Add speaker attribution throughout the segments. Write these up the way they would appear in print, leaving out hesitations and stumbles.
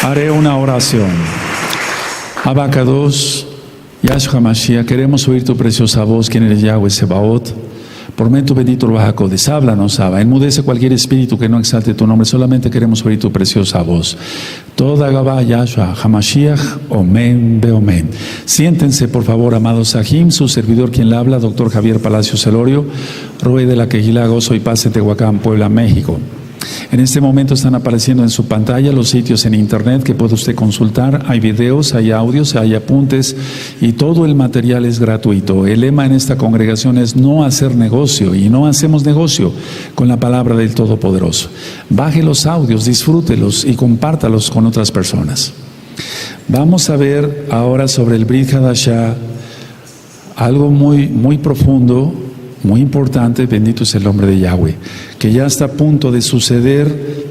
Speaker 1: Haré una oración. Abacados, Yahshua Mashiach, queremos oír tu preciosa voz, quien eres Yahweh Sebaot. Por medio bendito Bajacodes, háblanos, Abba. Enmudece cualquier espíritu que no exalte tu nombre, solamente queremos oír tu preciosa voz. Toda Gabá Yahshua Hamashiach, Omen Beomen. Siéntense, por favor, amados Sahim, su servidor quien le habla, doctor Javier Palacios Celorio, Roe de la Quejilá, Gozo y Paz en Tehuacán, Puebla, México. En este momento están apareciendo en su pantalla los sitios en internet que puede usted consultar. Hay videos, hay audios, hay apuntes y todo el material es gratuito. El lema en esta congregación es no hacer negocio, y no hacemos negocio con la palabra del Todopoderoso. Baje los audios, disfrútelos y compártalos con otras personas. Vamos a ver ahora sobre el Brit Hadashah algo muy profundo, muy importante. Bendito es el nombre de Yahweh, que ya está a punto de suceder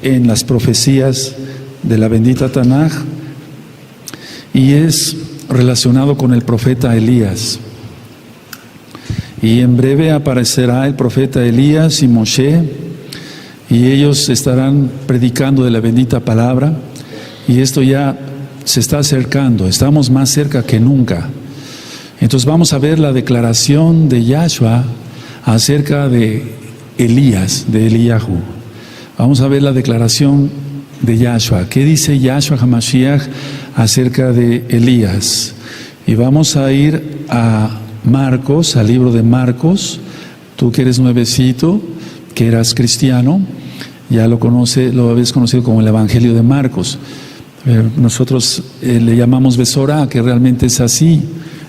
Speaker 1: en las profecías de la bendita Tanaj, y es relacionado con el profeta Elías. Y en breve aparecerá el profeta Elías y Moshe, y ellos estarán predicando de la bendita palabra, y esto ya se está acercando, estamos más cerca que nunca. Entonces vamos a ver la declaración de Yahshua acerca de Elías, de Eliyahu. Vamos a ver la declaración de Yahshua. ¿Qué dice Yahshua HaMashiach acerca de Elías? Y vamos a ir a Marcos, al libro de Marcos. Tú que eres nuevecito, que eras cristiano, ya lo habéis conocido como el Evangelio de Marcos. Nosotros le llamamos Besorá, que realmente es así.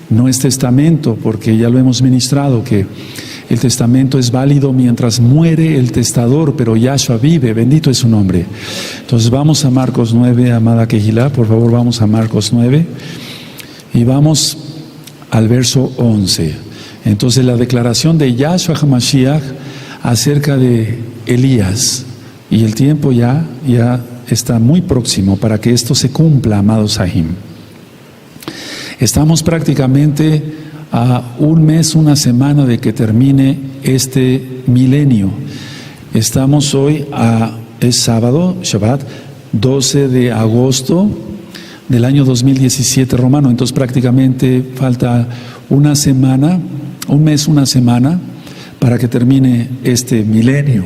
Speaker 1: No es testamento, porque ya lo hemos ministrado, que el testamento es válido mientras muere el testador, pero Yahshua vive, bendito es su nombre. Entonces vamos a Marcos 9, amada Quejilá, por favor vamos a Marcos 9 y vamos al verso 11. Entonces la declaración de Yahshua HaMashiach acerca de Elías, y el tiempo ya está muy próximo para que esto se cumpla, amados Sahim. Estamos prácticamente a un mes, una semana de que termine este milenio. Estamos hoy es sábado, Shabbat, 12 de agosto del año 2017 romano. Entonces prácticamente falta una semana, un mes, una semana para que termine este milenio.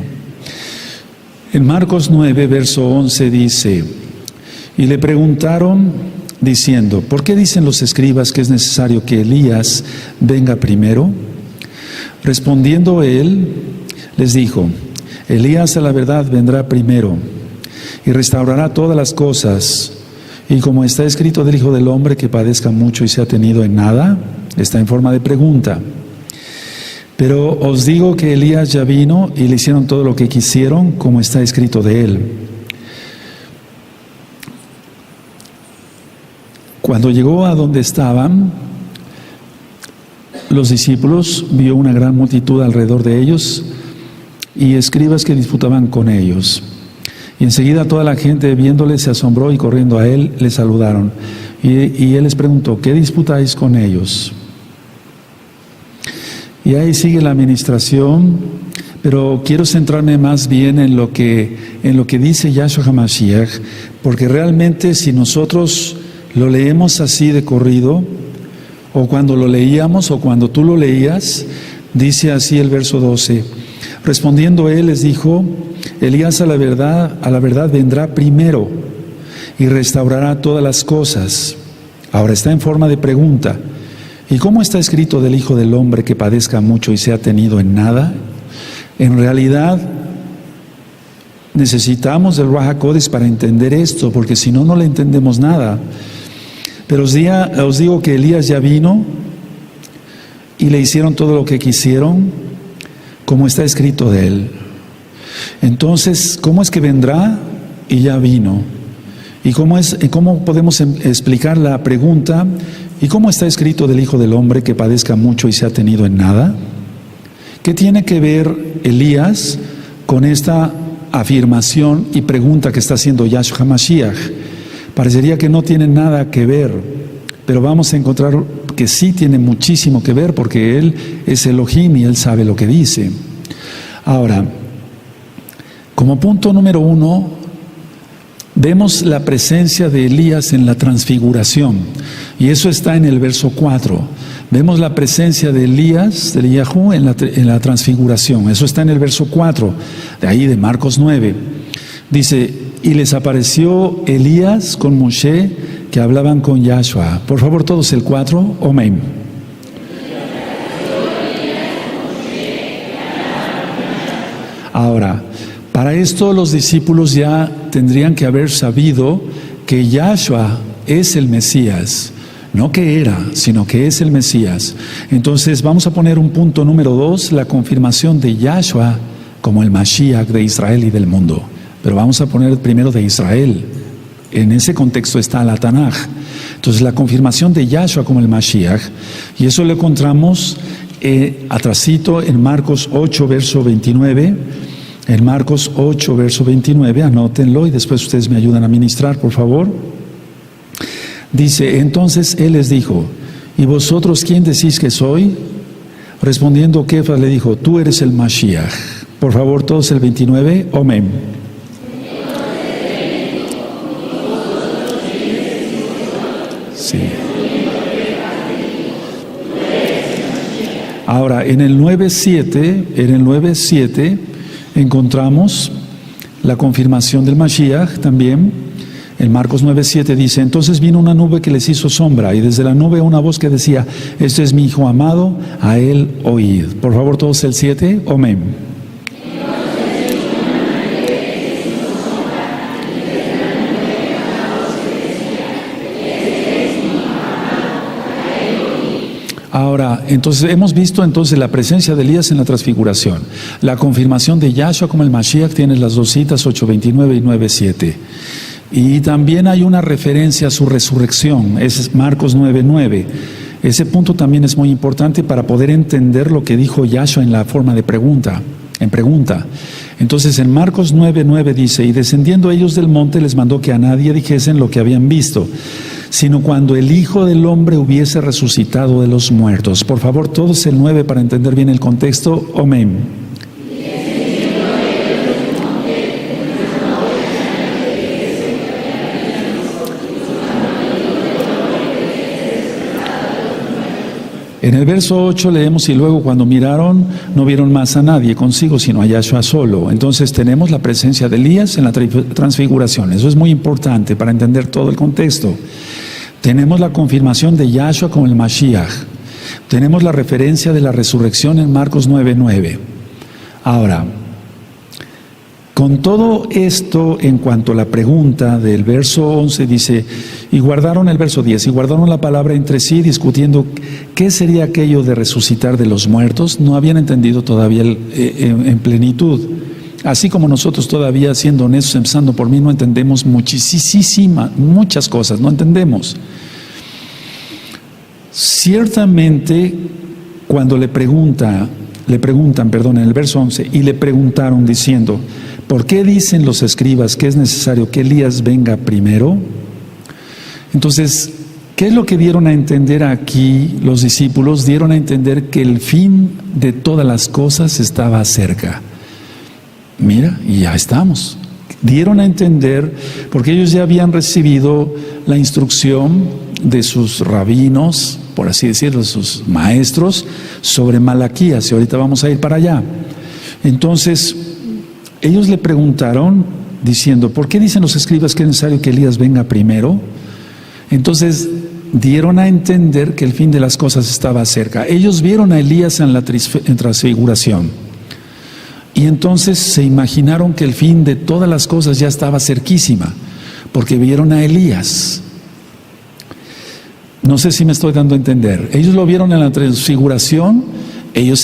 Speaker 1: En Marcos 9, verso 11 dice: y le preguntaron diciendo, ¿por qué dicen los escribas que es necesario que Elías venga primero? Respondiendo él, les dijo: Elías a la verdad vendrá primero y restaurará todas las cosas. Y como está escrito del Hijo del Hombre, que padezca mucho y sea tenido en nada, está en forma de pregunta. Pero os digo que Elías ya vino y le hicieron todo lo que quisieron, como está escrito de él. Cuando llegó a donde estaban los discípulos, vio una gran multitud alrededor de ellos y escribas que disputaban con ellos. Y enseguida toda la gente, viéndole, se asombró y corriendo a él le saludaron. Y él les preguntó: ¿qué disputáis con ellos? Y ahí sigue la administración, pero quiero centrarme más bien en lo que dice Yahshua HaMashiach, porque realmente si nosotros lo leemos así de corrido, o cuando lo leíamos, o cuando tú lo leías, dice así el verso 12: respondiendo él les dijo: Elías a la verdad vendrá primero y restaurará todas las cosas. Ahora está en forma de pregunta: ¿y cómo está escrito del Hijo del Hombre que padezca mucho y sea tenido en nada? En realidad necesitamos del Ruach HaKodesh para entender esto, porque si no, no le entendemos nada. Pero os digo que Elías ya vino y le hicieron todo lo que quisieron, como está escrito de él. Entonces, ¿cómo es que vendrá y ya vino? ¿Y cómo podemos explicar la pregunta? ¿Y cómo está escrito del Hijo del Hombre que padezca mucho y sea tenido en nada? ¿Qué tiene que ver Elías con esta afirmación y pregunta que está haciendo Yahshua HaMashiach? Parecería que no tiene nada que ver, pero vamos a encontrar que sí tiene muchísimo que ver, porque Él es Elohim y Él sabe lo que dice. Ahora, como punto número 1, vemos la presencia de Elías en la transfiguración, y eso está en el verso 4. Vemos la presencia de Elías, de Eliyahu, en la transfiguración. Eso está en el verso 4, de ahí de Marcos 9. Dice, y les apareció Elías con Moshe, que hablaban con Yahshua. Por favor, todos el 4, amén. Ahora, para esto los discípulos ya tendrían que haber sabido que Yahshua es el Mesías. No que era, sino que es el Mesías. Entonces vamos a poner un punto número 2, la confirmación de Yahshua como el Mashiach de Israel y del mundo. Pero vamos a poner primero de Israel. En ese contexto está la Tanaj. Entonces la confirmación de Yahshua como el Mashiach, y eso lo encontramos atrasito en Marcos 8, verso 29. En Marcos 8, verso 29, anótenlo y después ustedes me ayudan a ministrar, por favor. Dice, entonces él les dijo, ¿y vosotros quién decís que soy? Respondiendo Kefas le dijo, tú eres el Mashiach. Por favor, todos el 29, amén. Sí. Ahora, en el 9.7 encontramos la confirmación del Mashiach también. En Marcos 9.7 dice, entonces vino una nube que les hizo sombra, y desde la nube una voz que decía, este es mi Hijo amado, a él oíd. Por favor, todos el 7, amén. Ahora, entonces hemos visto entonces la presencia de Elías en la transfiguración. La confirmación de Yahshua como el Mashiach, tiene las dos citas, 8.29 y 9.7. Y también hay una referencia a su resurrección, es Marcos 9.9. Ese punto también es muy importante para poder entender lo que dijo Yahshua en la forma de pregunta. Entonces en Marcos 9.9 dice, y descendiendo ellos del monte les mandó que a nadie dijesen lo que habían visto, sino cuando el Hijo del Hombre hubiese resucitado de los muertos. Por favor, todos el 9 para entender bien el contexto, amén. En el verso 8 leemos, y luego cuando miraron, no vieron más a nadie consigo, sino a Yahshua solo. Entonces tenemos la presencia de Elías en la transfiguración. Eso es muy importante para entender todo el contexto. Tenemos la confirmación de Yahshua como el Mashiach. Tenemos la referencia de la resurrección en Marcos 9.9. Ahora, con todo esto, en cuanto a la pregunta del verso 11, dice, y guardaron el verso 10, y guardaron la palabra entre sí, discutiendo qué sería aquello de resucitar de los muertos. No habían entendido todavía en plenitud. Así como nosotros todavía, siendo honestos, empezando por mí, no entendemos muchas cosas, no entendemos. Ciertamente, cuando le preguntan, en el verso 11, y le preguntaron diciendo, ¿por qué dicen los escribas que es necesario que Elías venga primero? Entonces, ¿qué es lo que dieron a entender aquí los discípulos? Dieron a entender que el fin de todas las cosas estaba cerca. Mira, y ya estamos. Dieron a entender, porque ellos ya habían recibido la instrucción de sus rabinos, por así decirlo, de sus maestros, sobre Malaquías, y ahorita vamos a ir para allá. Entonces, ellos le preguntaron, diciendo, ¿por qué dicen los escribas que es necesario que Elías venga primero? Entonces, dieron a entender que el fin de las cosas estaba cerca. Ellos vieron a Elías en la transfiguración. Y entonces se imaginaron que el fin de todas las cosas ya estaba cerquísima, porque vieron a Elías. No sé si me estoy dando a entender. Ellos lo vieron en la transfiguración, ellos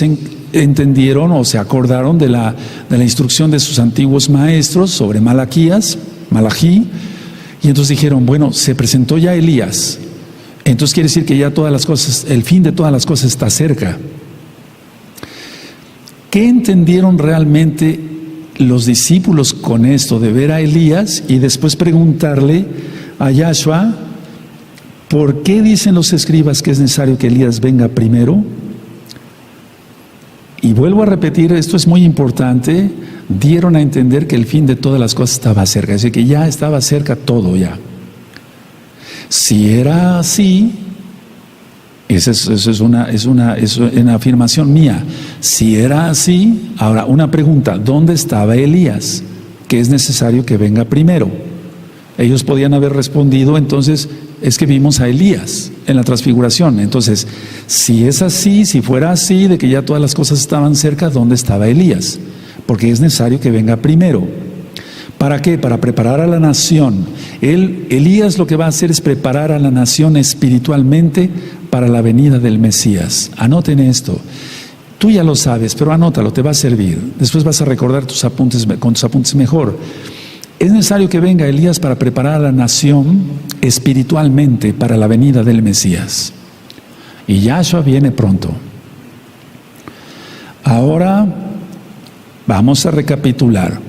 Speaker 1: entendieron o se acordaron de la instrucción de sus antiguos maestros sobre Malaquí, y entonces dijeron, bueno, se presentó ya Elías, entonces quiere decir que ya todas las cosas, el fin de todas las cosas está cerca. ¿Qué entendieron realmente los discípulos con esto de ver a Elías y después preguntarle a Yahshua, ¿por qué dicen los escribas que es necesario que Elías venga primero? Y vuelvo a repetir, esto es muy importante, dieron a entender que el fin de todas las cosas estaba cerca, es decir, que ya estaba cerca todo ya. Si era así, esa es una afirmación mía. Si era así, ahora una pregunta, ¿dónde estaba Elías? Que es necesario que venga primero. Ellos podían haber respondido, entonces, es que vimos a Elías en la transfiguración. Entonces, si es así, si fuera así, de que ya todas las cosas estaban cerca, ¿dónde estaba Elías? Porque es necesario que venga primero. ¿Para qué? Para preparar a la nación. Elías lo que va a hacer es preparar a la nación espiritualmente para la venida del Mesías. Anoten esto. Tú ya lo sabes, pero anótalo, te va a servir. Después vas a recordar con tus apuntes mejor. Es necesario que venga Elías para preparar a la nación espiritualmente para la venida del Mesías. Y Yahshua viene pronto. Ahora vamos a recapitular.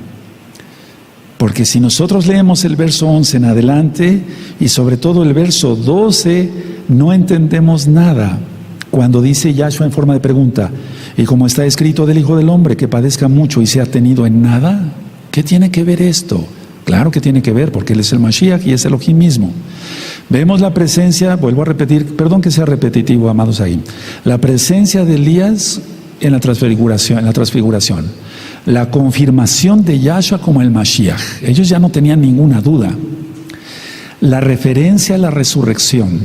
Speaker 1: Porque si nosotros leemos el verso 11 en adelante y sobre todo el verso 12, no entendemos nada. Cuando dice Yahshua en forma de pregunta, y como está escrito del Hijo del Hombre, que padezca mucho y sea tenido en nada, ¿qué tiene que ver esto? Claro que tiene que ver, porque Él es el Mashiach y es Elohim mismo. Vemos la presencia, vuelvo a repetir, perdón que sea repetitivo, amados ahí, la presencia de Elías en la transfiguración, la confirmación de Yahshua como el Mashiach. Ellos ya no tenían ninguna duda. La referencia a la resurrección.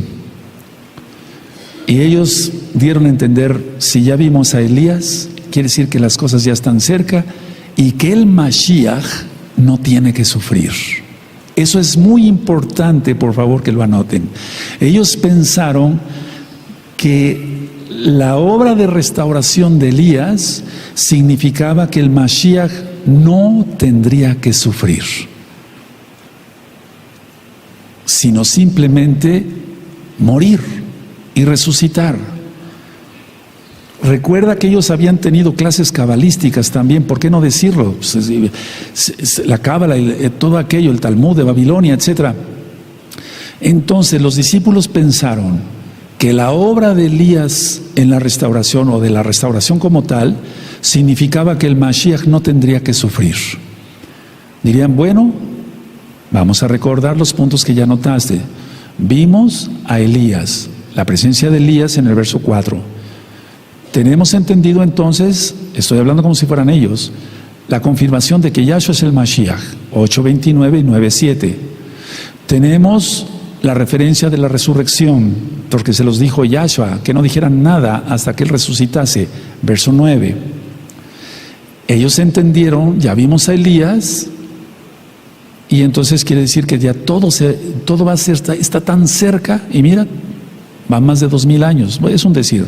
Speaker 1: Y ellos dieron a entender, si ya vimos a Elías, quiere decir que las cosas ya están cerca y que el Mashiach no tiene que sufrir. Eso es muy importante, por favor que lo anoten. Ellos pensaron que la obra de restauración de Elías significaba que el Mashiach no tendría que sufrir, sino simplemente morir y resucitar. Recuerda que ellos habían tenido clases cabalísticas también, ¿por qué no decirlo? La cábala, todo aquello, el Talmud de Babilonia, etc. Entonces los discípulos pensaron que la obra de Elías en la restauración o de la restauración como tal significaba que el Mashiach no tendría que sufrir. Dirían, bueno, vamos a recordar los puntos que ya notaste. Vimos a Elías, la presencia de Elías en el verso 4. Tenemos entendido entonces, estoy hablando como si fueran ellos, la confirmación de que Yahshua es el Mashiach, 8:29 y 9:7. Tenemos la referencia de la resurrección, porque se los dijo Yahshua, que no dijeran nada hasta que Él resucitase, verso 9. Ellos entendieron, ya vimos a Elías, y entonces quiere decir que ya todo va a ser, está tan cerca, y mira, van más de 2000 años, es un decir.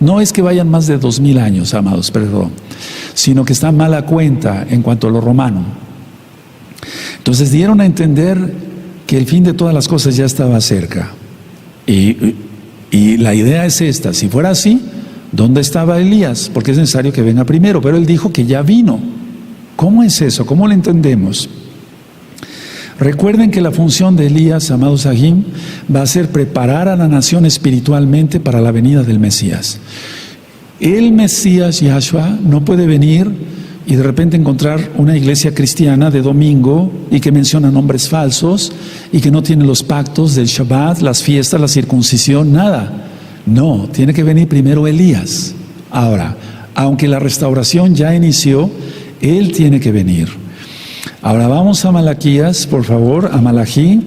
Speaker 1: No es que vayan más de 2000 años, amados, perdón, sino que está mala cuenta en cuanto a lo romano. Entonces dieron a entender que el fin de todas las cosas ya estaba cerca. Y la idea es esta, si fuera así, ¿dónde estaba Elías? Porque es necesario que venga primero, pero él dijo que ya vino. ¿Cómo es eso? ¿Cómo lo entendemos? Recuerden que la función de Elías, amados Sahim, va a ser preparar a la nación espiritualmente para la venida del Mesías. El Mesías, Yahshua, no puede venir y de repente encontrar una iglesia cristiana de domingo y que menciona nombres falsos y que no tiene los pactos del Shabbat, las fiestas, la circuncisión, nada. No, tiene que venir primero Elías. Ahora, aunque la restauración ya inició, él tiene que venir. Ahora vamos a Malaquías, por favor, a Malaquías,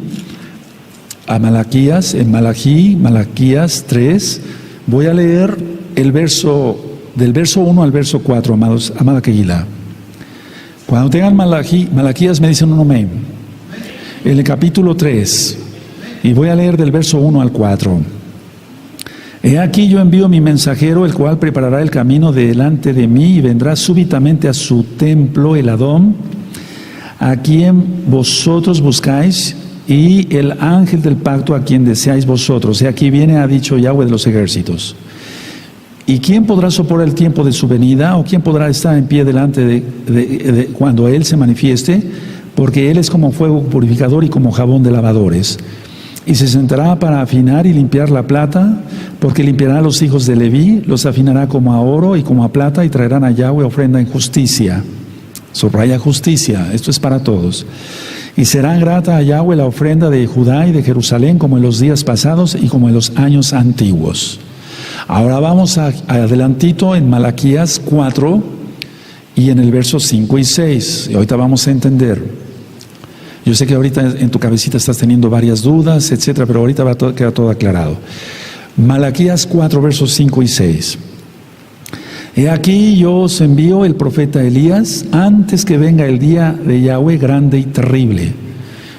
Speaker 1: en Malaquías 3. Voy a leer del verso 1 al verso 4, amada Kehilá. Cuando tengan Malaquías me dicen un amén. En el capítulo 3, y voy a leer del verso 1 al 4. He aquí yo envío mi mensajero, el cual preparará el camino delante de mí y vendrá súbitamente a su templo, el Adón, a quien vosotros buscáis, y el ángel del pacto a quien deseáis vosotros. Y aquí viene, ha dicho Yahweh de los ejércitos. ¿Y quién podrá soportar el tiempo de su venida? ¿O quién podrá estar en pie delante de cuando Él se manifieste? Porque Él es como fuego purificador y como jabón de lavadores. Y se sentará para afinar y limpiar la plata, porque limpiará a los hijos de Leví, los afinará como a oro y como a plata, y traerán a Yahweh ofrenda en justicia. Subraya justicia, esto es para todos. Y será grata a Yahweh la ofrenda de Judá y de Jerusalén como en los días pasados y como en los años antiguos. Ahora vamos adelantito en Malaquías 4 y en el verso 5 y 6. Y ahorita vamos a entender. Yo sé que ahorita en tu cabecita estás teniendo varias dudas, etcétera, pero ahorita va a quedar todo aclarado. Malaquías 4, versos 5 y 6. He aquí yo os envío el profeta Elías antes que venga el día de Yahweh grande y terrible.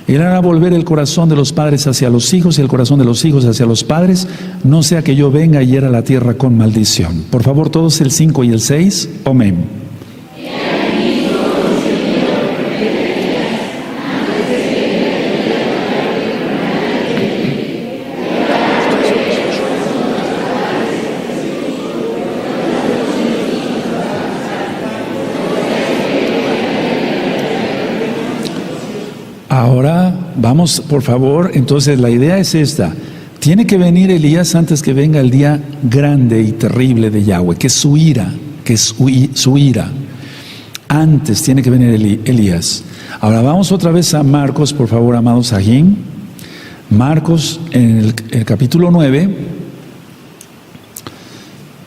Speaker 1: Él hará volver el corazón de los padres hacia los hijos y el corazón de los hijos hacia los padres, no sea que yo venga y hiera la tierra con maldición. Por favor, todos el 5 y el 6. Amén. Ahora vamos, por favor, entonces la idea es esta. Tiene que venir Elías antes que venga el día grande y terrible de Yahweh, que es su ira, su ira. Antes tiene que venir Elías. Ahora vamos otra vez a Marcos, por favor, amados Sahim. Marcos en el capítulo 9.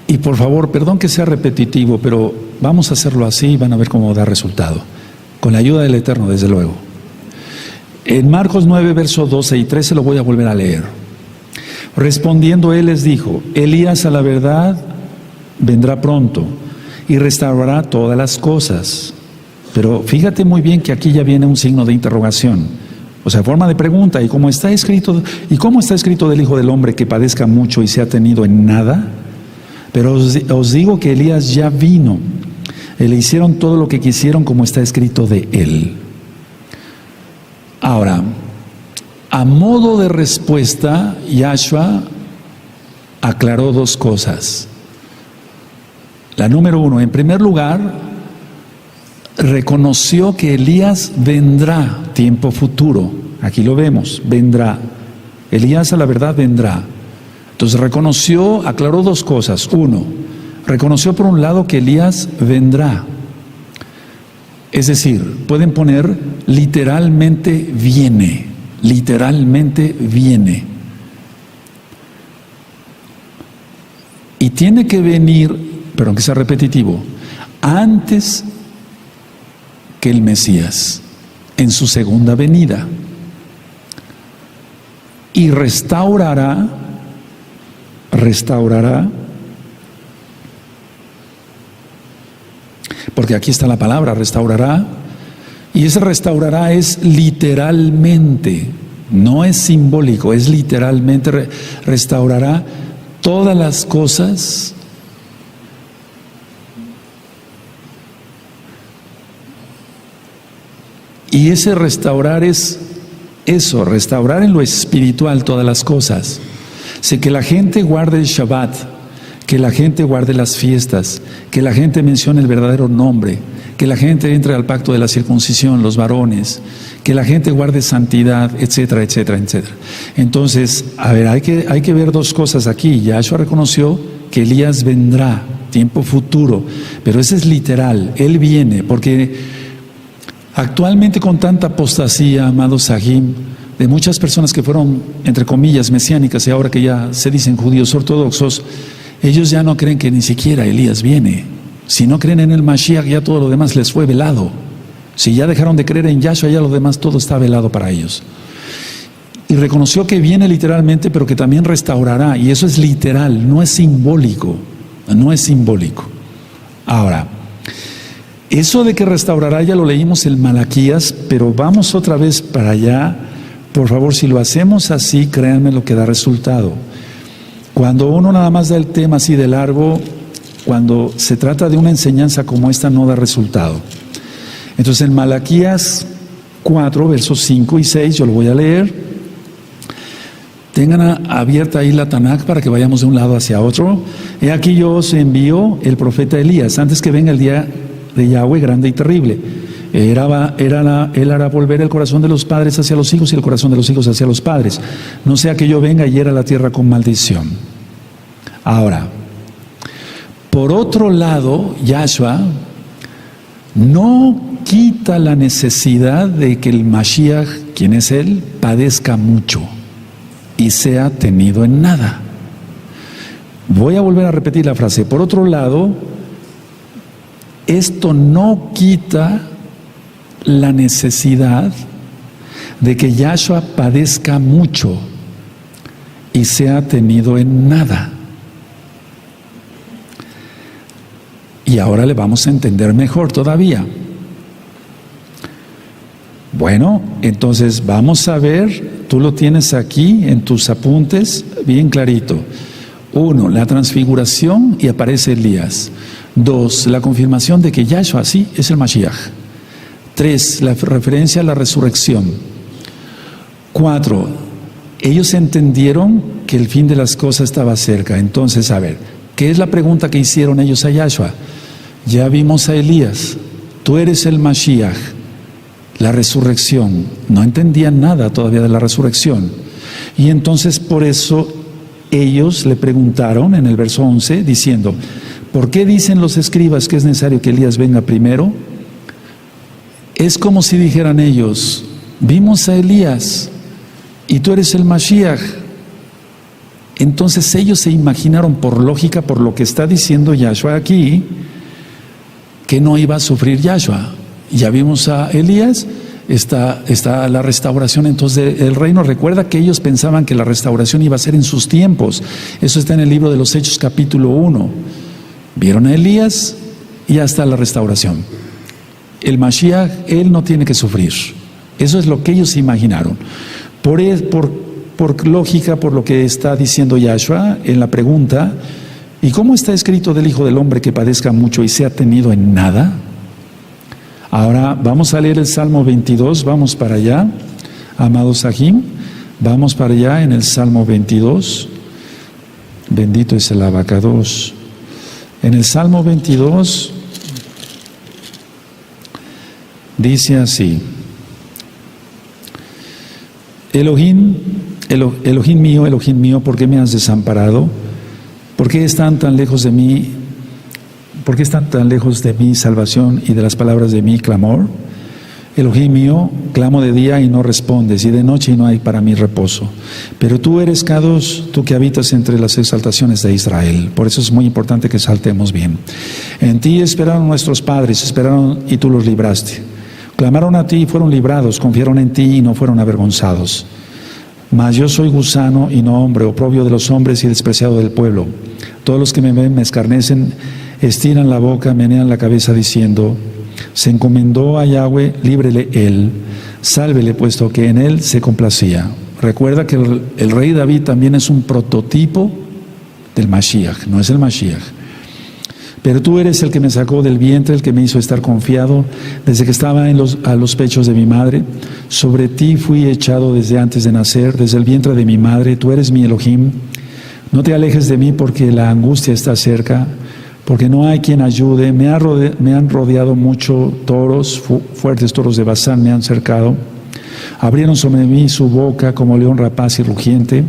Speaker 1: Y por favor, perdón que sea repetitivo, pero vamos a hacerlo así y van a ver cómo da resultado. Con la ayuda del Eterno, desde luego. En Marcos 9, versos 12 y 13 lo voy a volver a leer. Respondiendo él les dijo: Elías a la verdad vendrá pronto y restaurará todas las cosas. Pero fíjate muy bien que aquí ya viene un signo de interrogación. O sea, forma de pregunta. ¿Y cómo está escrito del Hijo del Hombre que padezca mucho y sea tenido en nada? Pero os digo que Elías ya vino. Le hicieron todo lo que quisieron como está escrito de él. Ahora, a modo de respuesta, Yahshua aclaró dos cosas. La número uno, en primer lugar, reconoció que Elías vendrá, tiempo futuro. Aquí lo vemos, vendrá. Elías a la verdad vendrá. Entonces reconoció, aclaró dos cosas. Uno, reconoció por un lado que Elías vendrá. Es decir, pueden poner literalmente viene, literalmente viene. Y tiene que venir, pero aunque sea repetitivo, antes que el Mesías, en su segunda venida. Y restaurará, porque aquí está la palabra, restaurará, y ese restaurará es literalmente, no es simbólico, es literalmente, restaurará todas las cosas y ese restaurar es eso, restaurar en lo espiritual todas las cosas. Sé que la gente guarde el Shabbat, que la gente guarde las fiestas, que la gente mencione el verdadero nombre, que la gente entre al pacto de la circuncisión, los varones, que la gente guarde santidad, etcétera, etcétera, etcétera. Entonces, a ver, hay que ver dos cosas aquí. Yahshua reconoció que Elías vendrá, tiempo futuro, pero ese es literal, él viene, porque actualmente con tanta apostasía, amados Sahim, de muchas personas que fueron, entre comillas, mesiánicas y ahora que ya se dicen judíos ortodoxos, ellos ya no creen que ni siquiera Elías viene. Si no creen en el Mashiach, ya todo lo demás les fue velado. Si ya dejaron de creer en Yahshua, ya lo demás todo está velado para ellos. Y reconoció que viene literalmente, pero que también restaurará. Y eso es literal, no es simbólico. No es simbólico. Ahora, eso de que restaurará ya lo leímos en Malaquías, pero vamos otra vez para allá. Por favor, si lo hacemos así, créanme lo que da resultado. Cuando uno nada más da el tema así de largo, cuando se trata de una enseñanza como esta, no da resultado. Entonces en Malaquías 4, versos 5 y 6, yo lo voy a leer. Tengan abierta ahí la Tanakh para que vayamos de un lado hacia otro. He aquí yo os envío el profeta Elías, antes que venga el día de Yahweh grande y terrible. Él hará volver el corazón de los padres hacia los hijos y el corazón de los hijos hacia los padres. No sea que yo venga y hiera la tierra con maldición. Ahora, por otro lado, Yahshua no quita la necesidad de que el Mashiach, quien es Él, padezca mucho y sea tenido en nada. Voy a volver a repetir la frase. Por otro lado, esto no quita la necesidad de que Yahshua padezca mucho y sea tenido en nada. Y ahora le vamos a entender mejor todavía. Bueno, entonces vamos a ver, tú lo tienes aquí en tus apuntes, bien clarito. 1, la transfiguración y aparece Elías. 2, la confirmación de que Yahshua sí es el Mashiach. 3, la referencia a la resurrección. 4, ellos entendieron que el fin de las cosas estaba cerca. Entonces, a ver, ¿qué es la pregunta que hicieron ellos a Yahshua? Ya vimos a Elías, tú eres el Mashiach, la resurrección. No entendían nada todavía de la resurrección. Y entonces por eso ellos le preguntaron en el verso 11 diciendo, ¿por qué dicen los escribas que es necesario que Elías venga primero? Es como si dijeran ellos, vimos a Elías y tú eres el Mashiach. Entonces ellos se imaginaron por lógica, por lo que está diciendo Yahshua aquí, que no iba a sufrir Yahshua. Ya vimos a Elías, está la restauración entonces del reino. Recuerda que ellos pensaban que la restauración iba a ser en sus tiempos. Eso está en el libro de los Hechos capítulo 1. Vieron a Elías y ya está la restauración. El Mashiach, él no tiene que sufrir. Eso es lo que ellos imaginaron. Por lógica, por lo que está diciendo Yahshua en la pregunta, ¿y cómo está escrito del Hijo del Hombre que padezca mucho y sea tenido en nada? Ahora vamos a leer el Salmo 22, vamos para allá, amados Sahim, vamos para allá en el Salmo 22, bendito es el Abacados. En el Salmo 22 dice así, Elohim mío, ¿por qué me has desamparado? ¿Por qué están tan lejos de mí? ¿Por qué están tan lejos de mi salvación y de las palabras de mi clamor? Elohim mío, clamo de día y no respondes, y de noche y no hay para mí reposo. Pero tú eres Kadosh, tú que habitas entre las exaltaciones de Israel. Por eso es muy importante que saltemos bien. En ti esperaron nuestros padres, esperaron y tú los libraste. Clamaron a ti y fueron librados, confiaron en ti y no fueron avergonzados. Mas yo soy gusano y no hombre, oprobio de los hombres y despreciado del pueblo. Todos los que me ven me escarnecen, estiran la boca, menean la cabeza diciendo, se encomendó a Yahweh, líbrele él, sálvele puesto que en él se complacía. Recuerda que el rey David también es un prototipo del Mashiach, no es el Mashiach. Pero tú eres el que me sacó del vientre, el que me hizo estar confiado desde que estaba a los pechos de mi madre. Sobre ti fui echado desde antes de nacer, desde el vientre de mi madre. Tú eres mi Elohim. No te alejes de mí porque la angustia está cerca, porque no hay quien ayude. Me han rodeado mucho toros, fuertes toros de Basán me han cercado. Abrieron sobre mí su boca como león rapaz y rugiente.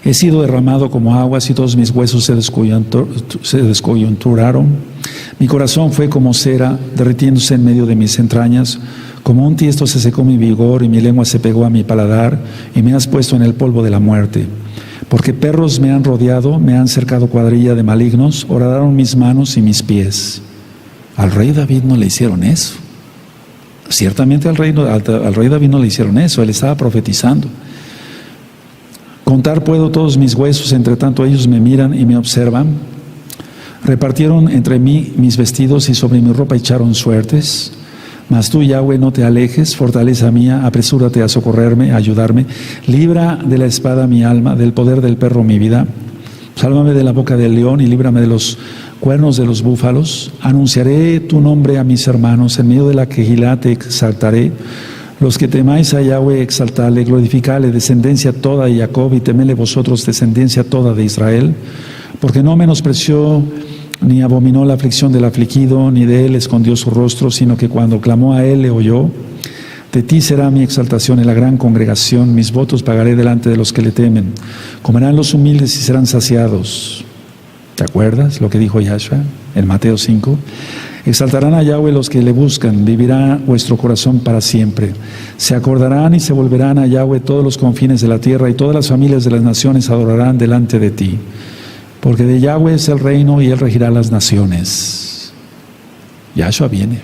Speaker 1: He sido derramado como aguas y todos mis huesos se descoyunturaron. Mi corazón fue como cera, derritiéndose en medio de mis entrañas. Como un tiesto se secó mi vigor y mi lengua se pegó a mi paladar y me has puesto en el polvo de la muerte. Porque perros me han rodeado, me han cercado cuadrilla de malignos, horadaron mis manos y mis pies. Al rey David no le hicieron eso. Ciertamente al rey David no le hicieron eso, él estaba profetizando. Contar puedo todos mis huesos, entre tanto ellos me miran y me observan. Repartieron entre mí mis vestidos y sobre mi ropa echaron suertes. Mas tú, Yahweh, no te alejes, fortaleza mía, apresúrate a socorrerme, a ayudarme. Libra de la espada mi alma, del poder del perro mi vida. Sálvame de la boca del león y líbrame de los cuernos de los búfalos. Anunciaré tu nombre a mis hermanos, en medio de la quejilá te exaltaré. Los que temáis a Yahweh, exaltale, glorificale, descendencia toda de Jacob, y temele vosotros, descendencia toda de Israel, porque no menospreció ni abominó la aflicción del afligido, ni de él escondió su rostro, sino que cuando clamó a él le oyó. De ti será mi exaltación en la gran congregación, mis votos pagaré delante de los que le temen. Comerán los humildes y serán saciados. ¿Te acuerdas lo que dijo Yahshua en Mateo 5? Exaltarán a Yahweh los que le buscan, vivirá vuestro corazón para siempre. Se acordarán y se volverán a Yahweh todos los confines de la tierra, y todas las familias de las naciones adorarán delante de ti. Porque de Yahweh es el reino y Él regirá las naciones. Yahshua viene.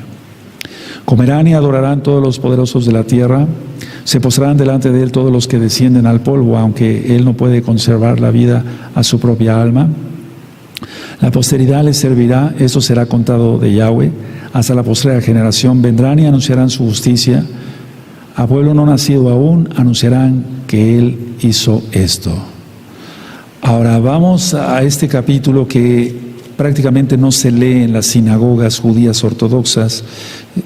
Speaker 1: Comerán y adorarán todos los poderosos de la tierra. Se postrarán delante de Él todos los que descienden al polvo, aunque Él no puede conservar la vida a su propia alma. La posteridad les servirá, esto será contado de Yahweh, hasta la postrera generación. Vendrán y anunciarán su justicia. A pueblo no nacido aún anunciarán que Él hizo esto. Ahora vamos a este capítulo que prácticamente no se lee en las sinagogas judías ortodoxas,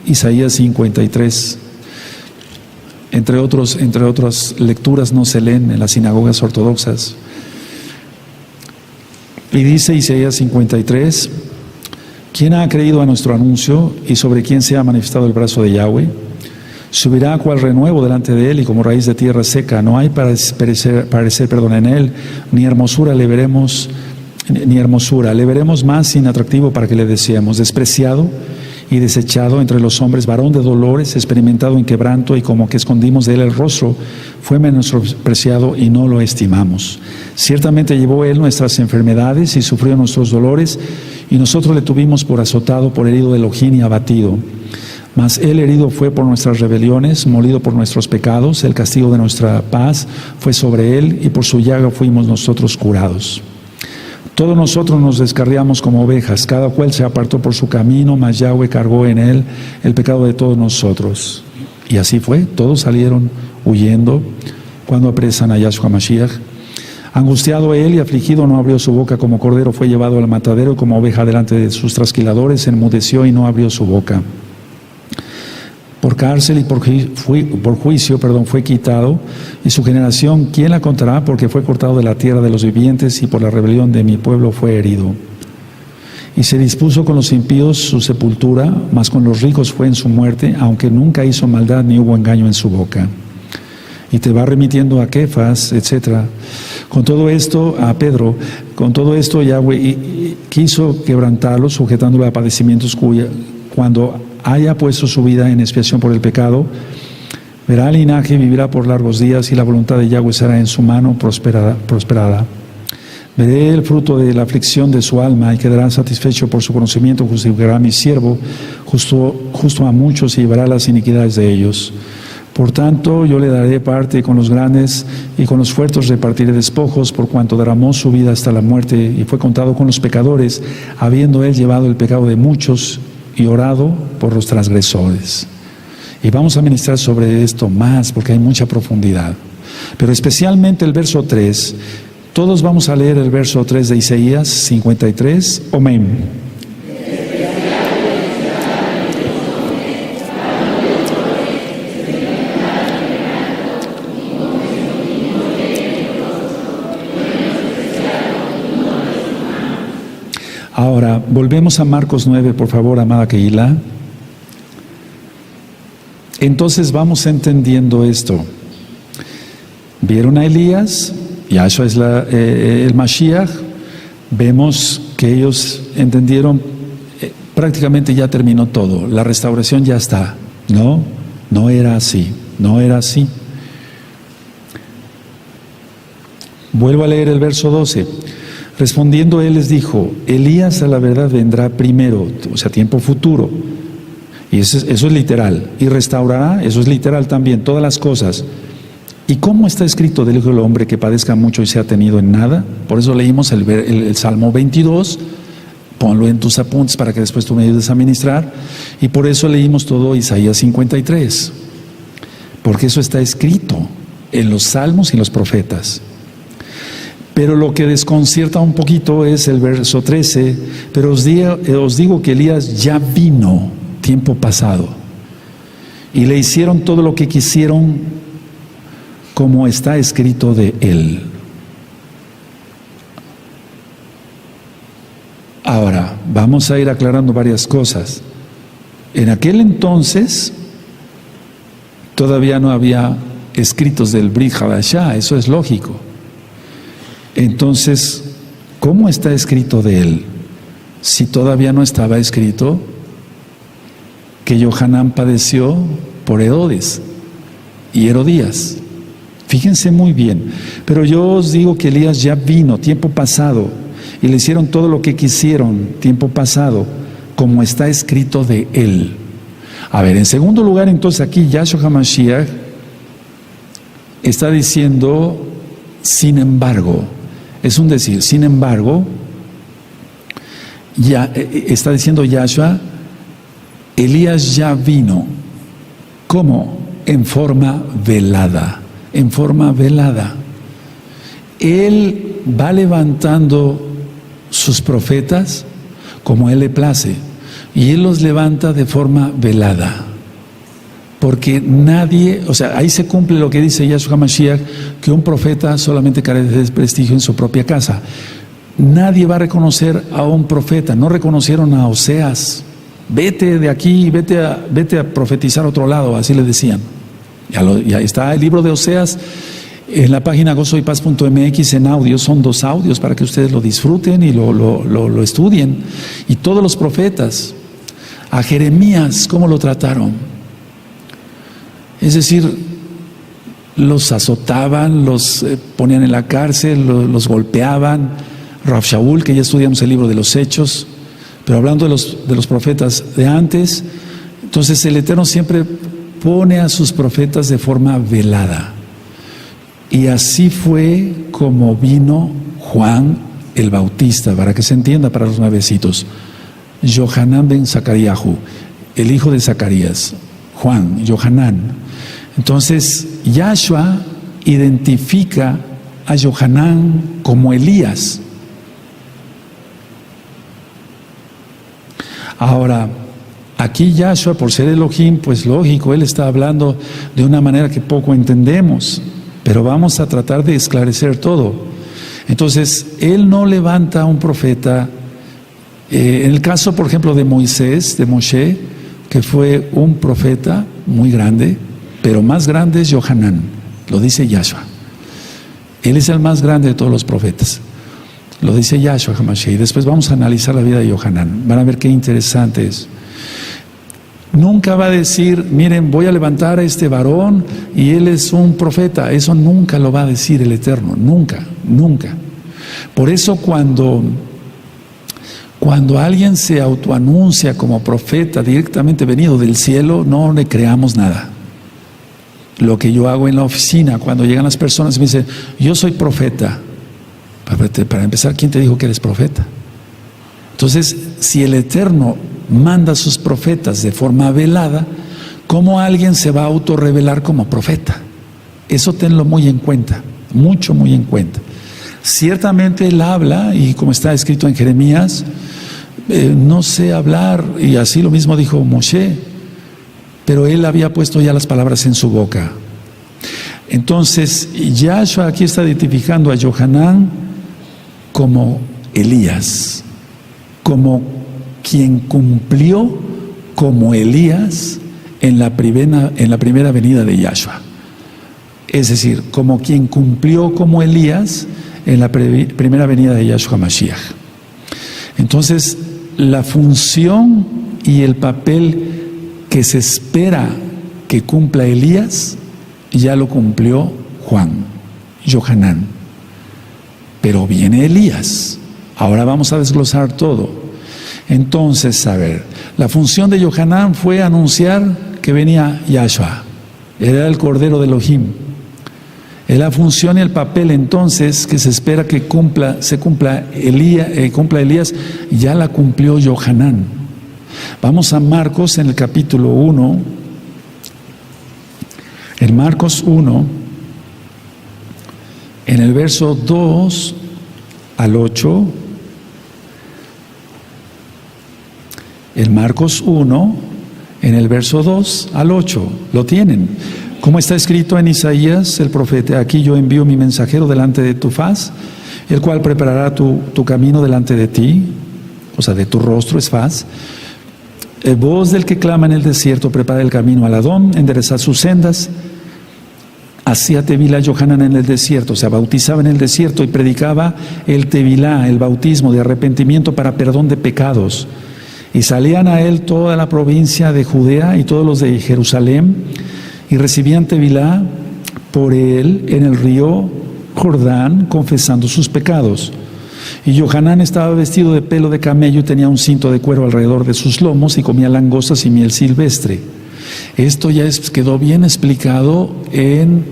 Speaker 1: Isaías 53. Entre otras lecturas no se leen en las sinagogas ortodoxas. Y dice Isaías 53, ¿quién ha creído a nuestro anuncio y sobre quién se ha manifestado el brazo de Yahweh? Subirá cual renuevo delante de Él y como raíz de tierra seca. No hay parecer en Él, ni hermosura le veremos, Le veremos más inatractivo para que le deseemos. Despreciado y desechado entre los hombres, varón de dolores, experimentado en quebranto, y como que escondimos de Él el rostro, fue menospreciado y no lo estimamos. Ciertamente llevó Él nuestras enfermedades y sufrió nuestros dolores, y nosotros le tuvimos por azotado, por herido de Elohim y abatido. Mas Él herido fue por nuestras rebeliones, molido por nuestros pecados, el castigo de nuestra paz fue sobre Él, y por su llaga fuimos nosotros curados. Todos nosotros nos descarriamos como ovejas, cada cual se apartó por su camino, mas Yahweh cargó en Él el pecado de todos nosotros. Y así fue, todos salieron huyendo cuando apresan a Yahshua Mashiach. Angustiado Él y afligido no abrió su boca, como cordero fue llevado al matadero, como oveja delante de sus trasquiladores, enmudeció y no abrió su boca. Por cárcel y por juicio fue quitado, y su generación, ¿quién la contará? Porque fue cortado de la tierra de los vivientes, y por la rebelión de mi pueblo fue herido. Y se dispuso con los impíos su sepultura, mas con los ricos fue en su muerte, aunque nunca hizo maldad ni hubo engaño en su boca. Y te va remitiendo a Kefas, etc. Con todo esto, a Pedro, con todo esto Yahweh quiso quebrantarlo, sujetándolo a padecimientos cuando haya puesto su vida en expiación por el pecado, verá el linaje y vivirá por largos días, y la voluntad de Yahweh será en su mano prosperada. Veré el fruto de la aflicción de su alma y quedará satisfecho por su conocimiento. Justificará a mi siervo, justo a muchos, y llevará las iniquidades de ellos. Por tanto, yo le daré parte con los grandes, y con los fuertes repartiré despojos, por cuanto derramó su vida hasta la muerte y fue contado con los pecadores, habiendo él llevado el pecado de muchos y orado por los transgresores. Y vamos a ministrar sobre esto más porque hay mucha profundidad. Pero especialmente el verso 3. Todos vamos a leer el verso 3 de Isaías 53. Amén. Ahora, volvemos a Marcos 9, por favor, amada Keila. Entonces vamos entendiendo esto. Vieron a Elías, Yahshua es el Mashiach. Vemos que ellos entendieron, prácticamente ya terminó todo, la restauración ya está. No era así. Vuelvo a leer el verso 12. Respondiendo él les dijo, Elías a la verdad vendrá primero, o sea, tiempo futuro, y eso es literal, y restaurará, eso es literal también, todas las cosas. ¿Y cómo está escrito del Hijo del Hombre que padezca mucho y sea tenido en nada? Por eso leímos el Salmo 22, ponlo en tus apuntes para que después tú me ayudes a ministrar, y por eso leímos todo Isaías 53, porque eso está escrito en los Salmos y los profetas. Pero lo que desconcierta un poquito es el verso 13, pero os digo que Elías ya vino, tiempo pasado, y le hicieron todo lo que quisieron, como está escrito de él. Ahora, vamos a ir aclarando varias cosas. En aquel entonces, todavía no había escritos del Brit Hadashah, eso es lógico. Entonces, ¿cómo está escrito de él? Si todavía no estaba escrito, que Yohanan padeció por Herodes y Herodías. Fíjense muy bien. Pero yo os digo que Elías ya vino, tiempo pasado, y le hicieron todo lo que quisieron, tiempo pasado, como está escrito de él. A ver, en segundo lugar, entonces aquí Yahshua HaMashiach está diciendo, sin embargo, es un decir, sin embargo, ya está diciendo Yahshua, Elías ya vino. ¿Cómo? En forma velada. En forma velada. Él va levantando sus profetas como a él le place, y él los levanta de forma velada, porque nadie, o sea, ahí se cumple lo que dice Yahshua HaMashiach, que un profeta solamente carece de prestigio en su propia casa. Nadie va a reconocer a un profeta. No reconocieron a Oseas. Vete de aquí, vete a profetizar a otro lado, así le decían. Ya está el libro de Oseas en la página gozoypaz.mx en audio. Son 2 audios para que ustedes lo disfruten y lo estudien. Y todos los profetas. A Jeremías, ¿cómo lo trataron? Es decir, los azotaban, los ponían en la cárcel, los golpeaban. Rav Shaul, que ya estudiamos el libro de los Hechos, pero hablando de los profetas de antes, entonces el Eterno siempre pone a sus profetas de forma velada. Y así fue como vino Juan el Bautista, para que se entienda para los nuevecitos. Yohanan ben Zacariahu, el hijo de Zacarías, Juan, Yohanan. Entonces, Yahshua identifica a Yohanan como Elías. Ahora, aquí Yahshua, por ser Elohim, pues lógico, él está hablando de una manera que poco entendemos, pero vamos a tratar de esclarecer todo. Entonces, él no levanta a un profeta. En el caso, por ejemplo, de Moisés, de Moshe, que fue un profeta muy grande, pero más grande es Yohanan, lo dice Yahshua. Él es el más grande de todos los profetas. Lo dice Yahshua HaMashiach. Y después vamos a analizar la vida de Yohanan. Van a ver qué interesante es. Nunca va a decir, miren, voy a levantar a este varón y él es un profeta. Eso nunca lo va a decir el Eterno. Nunca, nunca. Por eso cuando alguien se autoanuncia como profeta directamente venido del cielo, no le creamos nada. Lo que yo hago en la oficina, cuando llegan las personas y me dicen, yo soy profeta. Para empezar, ¿quién te dijo que eres profeta? Entonces, si el Eterno manda a sus profetas de forma velada, ¿cómo alguien se va a autorrevelar como profeta? Eso tenlo muy en cuenta, mucho, muy en cuenta. Ciertamente él habla, y como está escrito en Jeremías, no sé hablar, y así lo mismo dijo Moshe, pero él había puesto ya las palabras en su boca. Entonces, Yahshua aquí está identificando a Yohanan como Elías, como quien cumplió como Elías en la primera venida de Yahshua. Es decir, como quien cumplió como Elías en la primera venida de Yahshua Mashiach. Entonces, la función y el papel que se espera que cumpla Elías, ya lo cumplió Juan, Yohanan. Pero viene Elías. Ahora vamos a desglosar todo. Entonces, a ver, la función de Yohanan fue anunciar que venía Yahshua. Era el Cordero de Elohim. La función y el papel entonces que se espera que cumpla Elías, ya la cumplió Yohanan. Vamos a Marcos en el capítulo 1. En Marcos 1, en el verso 2 al 8, en Marcos 1, en el verso 2 al 8, lo tienen. Como está escrito en Isaías, el profeta: aquí yo envío mi mensajero delante de tu faz, el cual preparará tu camino delante de ti, o sea, de tu rostro es faz. Voz del que clama en el desierto, prepara el camino al Adón, enderezad sus sendas. Hacía Tevilá Yohanan en el desierto, se bautizaba en el desierto y predicaba el Tevilá, el bautismo de arrepentimiento para perdón de pecados. Y salían a él toda la provincia de Judea y todos los de Jerusalén, y recibían tevilá por él en el río Jordán, confesando sus pecados. Y Johanán estaba vestido de pelo de camello y tenía un cinto de cuero alrededor de sus lomos y comía langostas y miel silvestre. Esto ya quedó bien explicado en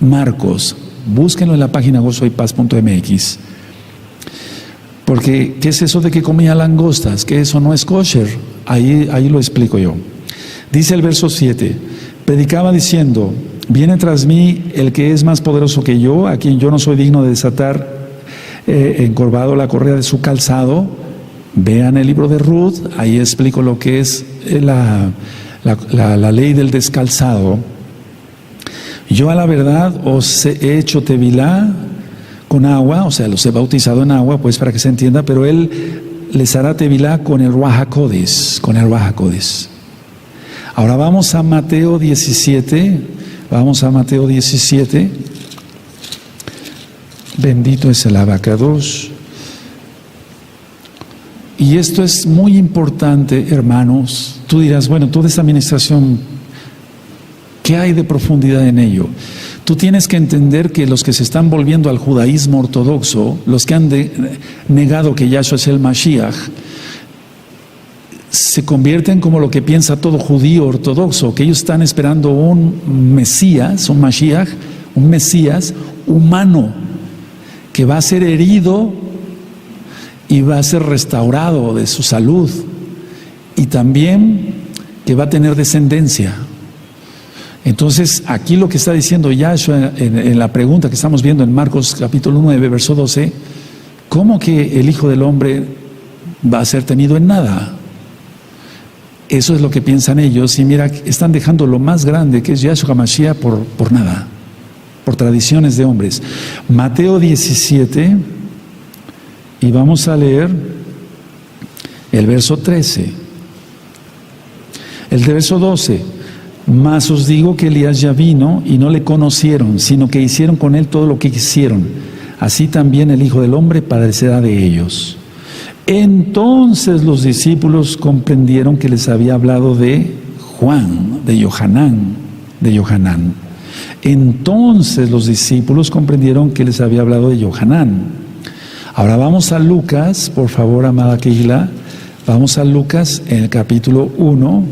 Speaker 1: Marcos. Búsquenlo en la página gozoypaz.mx. Porque, ¿qué es eso de que comía langostas? Que eso no es kosher. Ahí lo explico yo. Dice el verso 7, predicaba diciendo, viene tras mí el que es más poderoso que yo, a quien yo no soy digno de desatar encorvado la correa de su calzado. Vean el libro de Ruth, ahí explico lo que es la ley del descalzado. Yo a la verdad os he hecho tevilá con agua, o sea, los he bautizado en agua, pues para que se entienda, pero él les hará tevilá con el Ruach HaKodesh, con el Ruach HaKodesh. Ahora vamos a Mateo 17, bendito es el abacados. Y esto es muy importante, hermanos. Tú dirás, bueno, toda esta administración, ¿qué hay de profundidad en ello? Tú tienes que entender que los que se están volviendo al judaísmo ortodoxo, los que han negado que Yahshua es el Mashiach, se convierten como lo que piensa todo judío ortodoxo, que ellos están esperando un Mesías, un Mashiach, un Mesías humano, que va a ser herido y va a ser restaurado de su salud, y también que va a tener descendencia. Entonces, aquí lo que está diciendo Yahshua en la pregunta que estamos viendo en Marcos capítulo 9, verso 12, ¿cómo que el Hijo del Hombre va a ser tenido en nada? Eso es lo que piensan ellos, y mira, están dejando lo más grande que es Yahshua HaMashiach por nada, por tradiciones de hombres. Mateo 17, y vamos a leer el verso 13, el verso 12. Mas os digo que Elías ya vino y no le conocieron, sino que hicieron con él todo lo que quisieron. Así también el Hijo del Hombre padecerá de ellos. Entonces los discípulos comprendieron que les había hablado de Juan, de Johanán. Entonces los discípulos comprendieron que les había hablado de Johanán. Ahora vamos a Lucas, por favor, amada Keila. Vamos a Lucas en el capítulo 1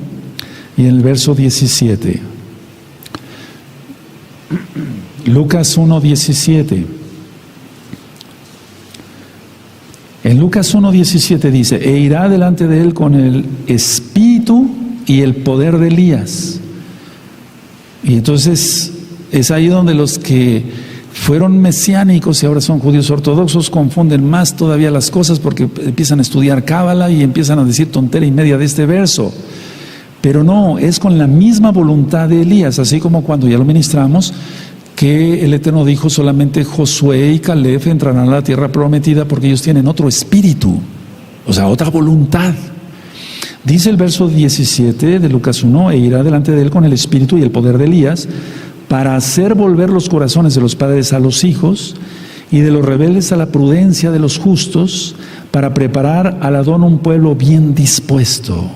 Speaker 1: y en el verso 17. Lucas 1:17. En Lucas 1:17 dice, e irá delante de él con el espíritu y el poder de Elías. Y entonces es ahí donde los que fueron mesiánicos y ahora son judíos ortodoxos confunden más todavía las cosas, porque empiezan a estudiar cábala y empiezan a decir tontera y media de este verso. Pero no, es con la misma voluntad de Elías, así como cuando ya lo ministramos, que el Eterno dijo solamente Josué y Caleb entrarán a la tierra prometida porque ellos tienen otro espíritu, o sea, otra voluntad. Dice el verso 17 de Lucas 1, e irá delante de él con el espíritu y el poder de Elías, para hacer volver los corazones de los padres a los hijos y de los rebeldes a la prudencia de los justos, para preparar al Adón un pueblo bien dispuesto.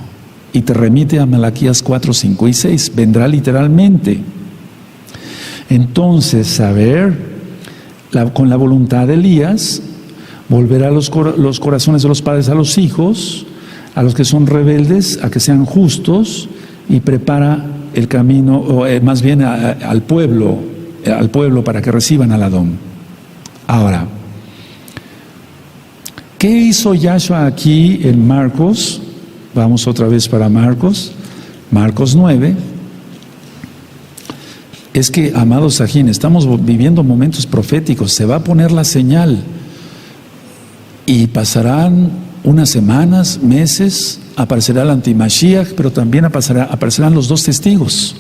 Speaker 1: Y te remite a Malaquías 4, 5 y 6, vendrá literalmente. Entonces, con la voluntad de Elías, volverá los corazones de los padres a los hijos, a los que son rebeldes, a que sean justos, y prepara el camino, o más bien al pueblo para que reciban al Adón. Ahora, ¿qué hizo Yahshua aquí en Marcos? Vamos otra vez para Marcos 9. Es que, amados Sajín, estamos viviendo momentos proféticos, se va a poner la señal y pasarán unas semanas, meses, aparecerá el antimashiach, pero también aparecerán los dos testigos.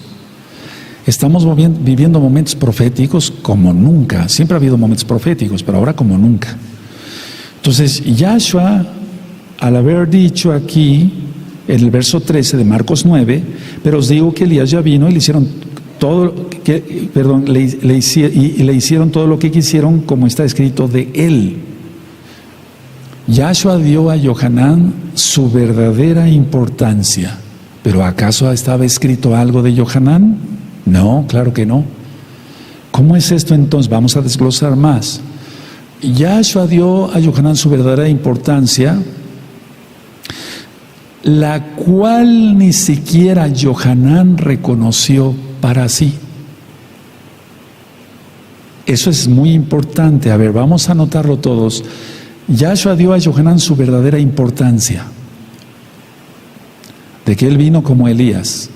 Speaker 1: Estamos viviendo momentos proféticos como nunca. Siempre ha habido momentos proféticos, pero ahora como nunca. Entonces, Yahshua, al haber dicho aquí, en el verso 13 de Marcos 9, pero os digo que Elías ya vino y le hicieron le hicieron todo lo que quisieron, como está escrito de él. Yahshua dio a Yohanan su verdadera importancia. ¿Pero acaso estaba escrito algo de Yohanan? No, claro que no. ¿Cómo es esto entonces? Vamos a desglosar más. Yahshua dio a Yohanan su verdadera importancia, la cual ni siquiera Yohanan reconoció para sí. Eso es muy importante. A ver, vamos a anotarlo todos. Yahshua dio a Yohanan su verdadera importancia, de que él vino como Elías.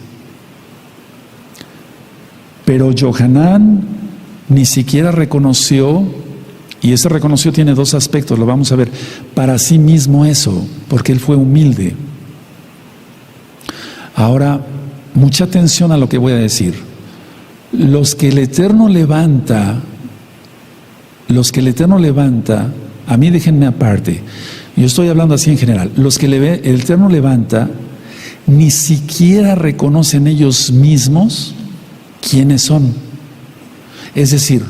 Speaker 1: Pero Yohanan ni siquiera reconoció, y ese reconoció tiene dos aspectos, lo vamos a ver, para sí mismo eso, porque él fue humilde. Ahora, mucha atención a lo que voy a decir. Los que el Eterno levanta, a mí déjenme aparte, yo estoy hablando así en general, los que el Eterno levanta, ni siquiera reconocen ellos mismos quiénes son. Es decir,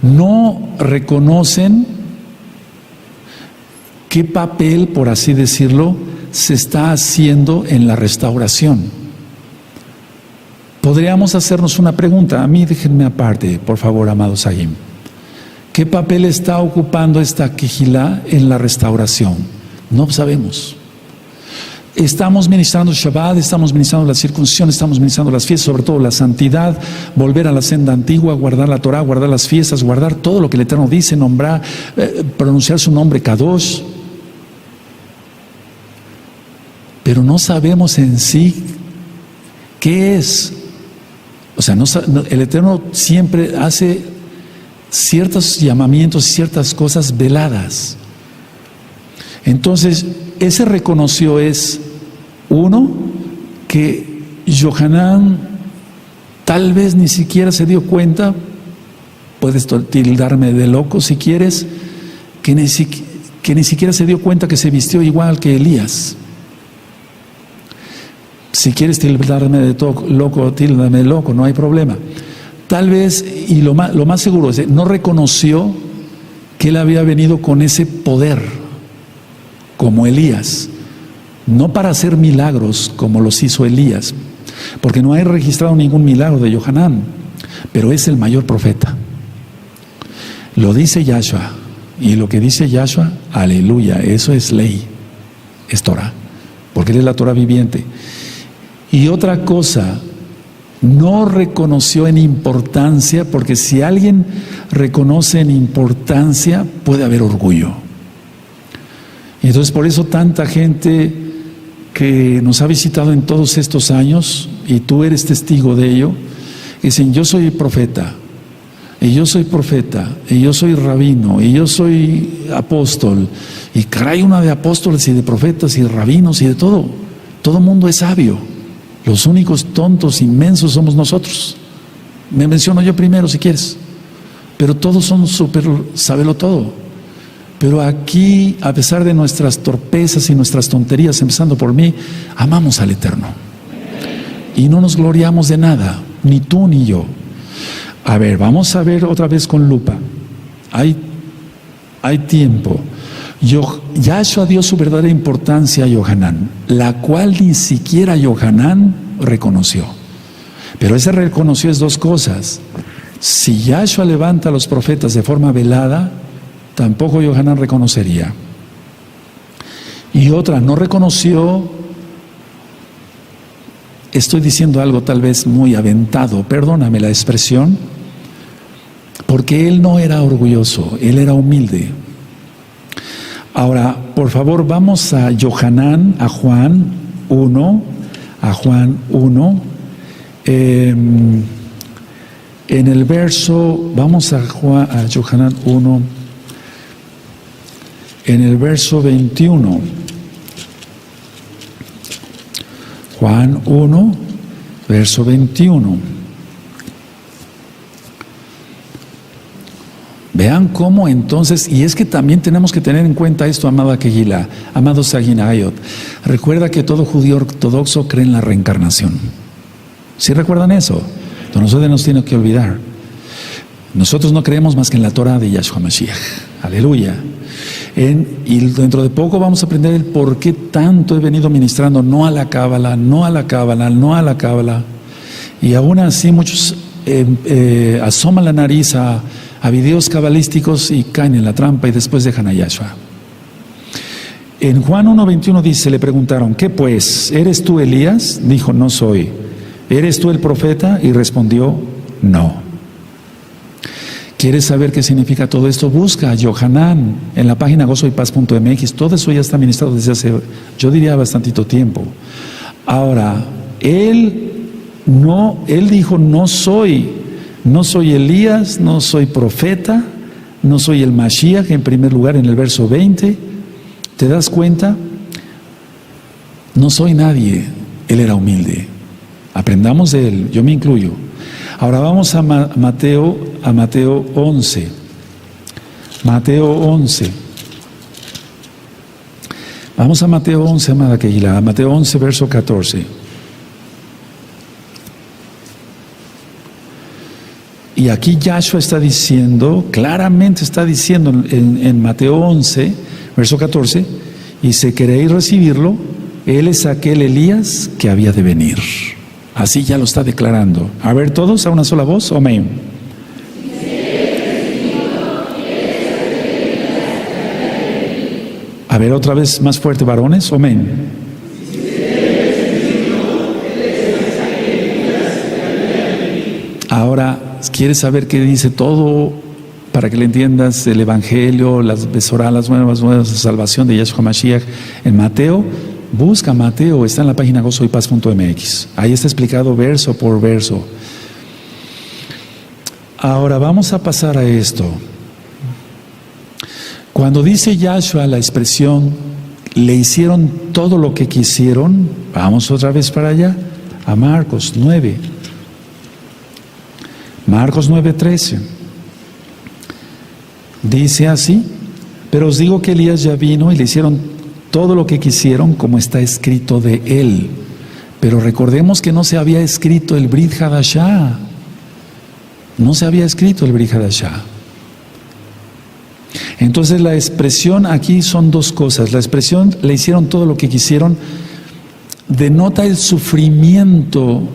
Speaker 1: no reconocen qué papel, por así decirlo, se está haciendo en la restauración. Podríamos hacernos una pregunta, a mí déjenme aparte, por favor, amados Sahim. ¿Qué papel está ocupando esta Kehilá en la restauración? No sabemos. Estamos ministrando Shabbat, estamos ministrando la circuncisión, estamos ministrando las fiestas, sobre todo la santidad, volver a la senda antigua, guardar la Torah, guardar las fiestas, guardar todo lo que el Eterno dice, nombrar, pronunciar su nombre Kadosh. Pero no sabemos en sí qué es. O sea, el Eterno siempre hace ciertos llamamientos, ciertas cosas veladas. Entonces, ese reconoció es, uno, que Yohanan tal vez ni siquiera se dio cuenta, puedes tildarme de loco si quieres, que ni siquiera se dio cuenta que se vistió igual que Elías. Si quieres tildarme de loco, tíldame de loco, no hay problema. Tal vez, y lo más seguro es, no reconoció que él había venido con ese poder, como Elías, no para hacer milagros como los hizo Elías, porque no hay registrado ningún milagro de Yohanan, pero es el mayor profeta. Lo dice Yahshua, y lo que dice Yahshua, aleluya, eso es ley, es Torah, porque él es la Torah viviente. Y otra cosa, no reconoció en importancia, porque si alguien reconoce en importancia, puede haber orgullo. Y entonces por eso tanta gente que nos ha visitado en todos estos años, y tú eres testigo de ello, dicen, yo soy profeta, y yo soy profeta, y yo soy rabino, y yo soy apóstol, y caray, una de apóstoles y de profetas y de rabinos y de todo. Todo mundo es sabio. Los únicos tontos, inmensos somos nosotros. Me menciono yo primero si quieres. Pero todos son súper, sábelo todo. Pero aquí, a pesar de nuestras torpezas y nuestras tonterías, empezando por mí, amamos al Eterno. Y no nos gloriamos de nada, ni tú ni yo. A ver, vamos a ver otra vez con lupa. Hay tiempo. Yahshua dio su verdadera importancia a Yohanan, la cual ni siquiera Yohanan reconoció. Pero ese reconoció es dos cosas. Si Yahshua levanta a los profetas de forma velada, tampoco Yohanan reconocería. Y otra, no reconoció, estoy diciendo algo tal vez muy aventado, perdóname la expresión, porque él no era orgulloso, él era humilde. Ahora, por favor, vamos a Yohanan, a Juan 1, en el verso, vamos a Yohanan 1, en el verso 21. Juan 1, verso 21. Vean cómo entonces, y es que también tenemos que tener en cuenta esto, amada Kehilá, amado Saginayot. Recuerda que todo judío ortodoxo cree en la reencarnación. ¿Sí recuerdan eso? Entonces no nos tiene que olvidar. Nosotros no creemos más que en la Torah de Yahshua Mashiach. Aleluya. Y dentro de poco vamos a aprender el por qué tanto he venido ministrando no a la cábala, no a la cábala, no a la cábala. Y aún así muchos asoman la nariz a videos cabalísticos y caen en la trampa y después dejan a Yahshua. En Juan 1:21 dice, le preguntaron, ¿qué pues? ¿Eres tú Elías? Dijo, no soy. ¿Eres tú el profeta? Y respondió, no. ¿Quieres saber qué significa todo esto? Busca a Yohanan en la página gozoypaz.mx. Todo eso ya está ministrado desde hace, yo diría, bastantito tiempo. Ahora, él dijo, no soy Elías, no soy profeta, no soy el Mashiach, en primer lugar en el verso 20. ¿Te das cuenta? No soy nadie. Él era humilde. Aprendamos de él, yo me incluyo. Ahora vamos a Mateo 11. Mateo 11. Vamos a Mateo 11, amada Keila. Mateo 11, verso 14. Y aquí Yahshua está diciendo, claramente está diciendo en Mateo 11, verso 14, y si queréis recibirlo, él es aquel Elías que había de venir. Así ya lo está declarando. A ver, todos a una sola voz, amén. A ver, otra vez más fuerte, varones, amén. Ahora, ¿quieres saber qué dice todo para que le entiendas el Evangelio, las Besorá, las nuevas de salvación de Yahshua Mashiach en Mateo? Busca Mateo, está en la página gozoypaz.mx. Ahí está explicado verso por verso. Ahora vamos a pasar a esto. Cuando dice Yahshua la expresión, le hicieron todo lo que quisieron, vamos otra vez para allá, a Marcos 9. Marcos 9:13. Dice así, pero os digo que Elías ya vino y le hicieron todo lo que quisieron como está escrito de él. Pero recordemos que no se había escrito el Brit Hadashah. No se había escrito el Brit Hadashah. Entonces la expresión aquí son dos cosas. La expresión le hicieron todo lo que quisieron denota el sufrimiento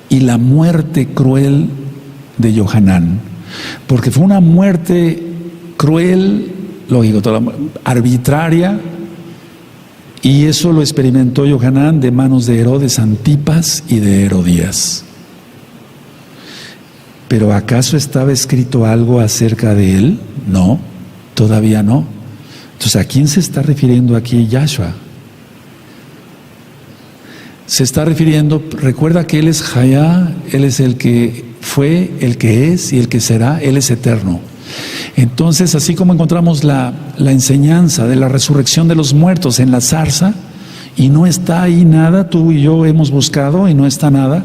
Speaker 1: y la muerte cruel de Yohanan. Porque fue una muerte cruel, lógico, arbitraria. Y eso lo experimentó Yohanan de manos de Herodes Antipas y de Herodías. ¿Pero acaso estaba escrito algo acerca de él? No, todavía no. Entonces, ¿a quién se está refiriendo aquí Yahshua? Se está refiriendo, recuerda que él es Hayá, él es el que fue, el que es y el que será, él es eterno. Entonces, así como encontramos la enseñanza de la resurrección de los muertos en la zarza, y no está ahí nada, tú y yo hemos buscado y no está nada,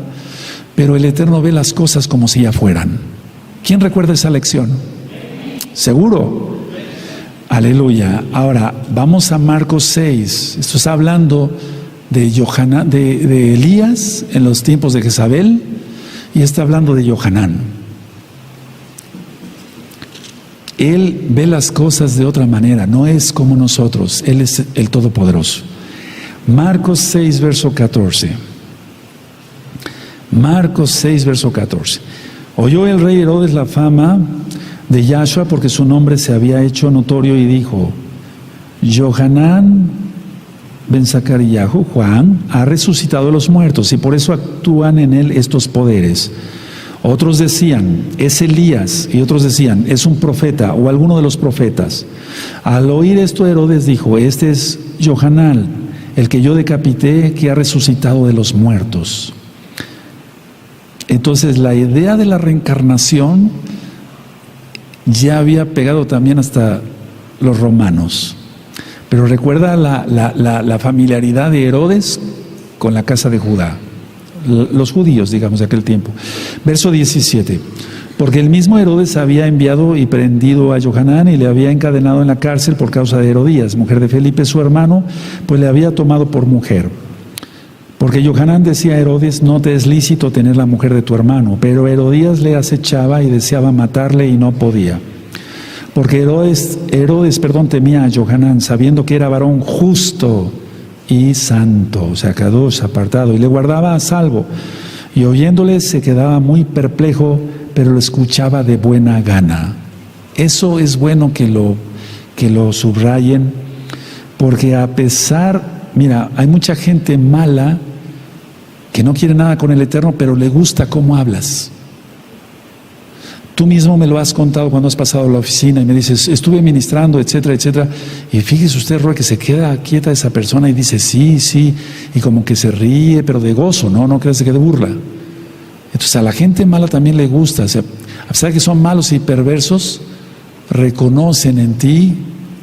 Speaker 1: pero el Eterno ve las cosas como si ya fueran. ¿Quién recuerda esa lección? ¿Seguro? Aleluya. Ahora, vamos a Marcos 6. Esto está hablando de Yohanan, de Elías en los tiempos de Jezabel, y está hablando de Yohanan. Él ve las cosas de otra manera, no es como nosotros, Él es el Todopoderoso. Marcos 6, verso 14. Marcos 6, verso 14. Oyó el rey Herodes la fama de Yahshua porque su nombre se había hecho notorio y dijo, Yohanan ben Zacariyahu, Juan, ha resucitado a los muertos y por eso actúan en él estos poderes. Otros decían, es Elías, y otros decían, es un profeta o alguno de los profetas. Al oír esto, Herodes dijo, este es Yohanan, el que yo decapité, que ha resucitado de los muertos. Entonces, la idea de la reencarnación ya había pegado también hasta los romanos. Pero recuerda la familiaridad de Herodes con la casa de Judá. Los judíos, digamos, de aquel tiempo. Verso 17. Porque el mismo Herodes había enviado y prendido a Yohanan y le había encadenado en la cárcel por causa de Herodías, mujer de Felipe su hermano, pues le había tomado por mujer. Porque Yohanan decía a Herodes, no te es lícito tener la mujer de tu hermano, pero Herodías le acechaba y deseaba matarle y no podía. Porque Herodes, temía a Johanán, sabiendo que era varón justo y santo, o sea, Kadosh, apartado, y le guardaba a salvo. Y oyéndole se quedaba muy perplejo, pero lo escuchaba de buena gana. Eso es bueno que lo subrayen, porque a pesar, mira, hay mucha gente mala que no quiere nada con el Eterno, pero le gusta cómo hablas. Tú mismo me lo has contado cuando has pasado a la oficina y me dices, estuve ministrando, etcétera, etcétera. Y fíjese usted, Roy, que se queda quieta esa persona y dice, sí, sí, y como que se ríe, pero de gozo, no creas que de burla. Entonces a la gente mala también le gusta, o sea, a pesar de que son malos y perversos, reconocen en ti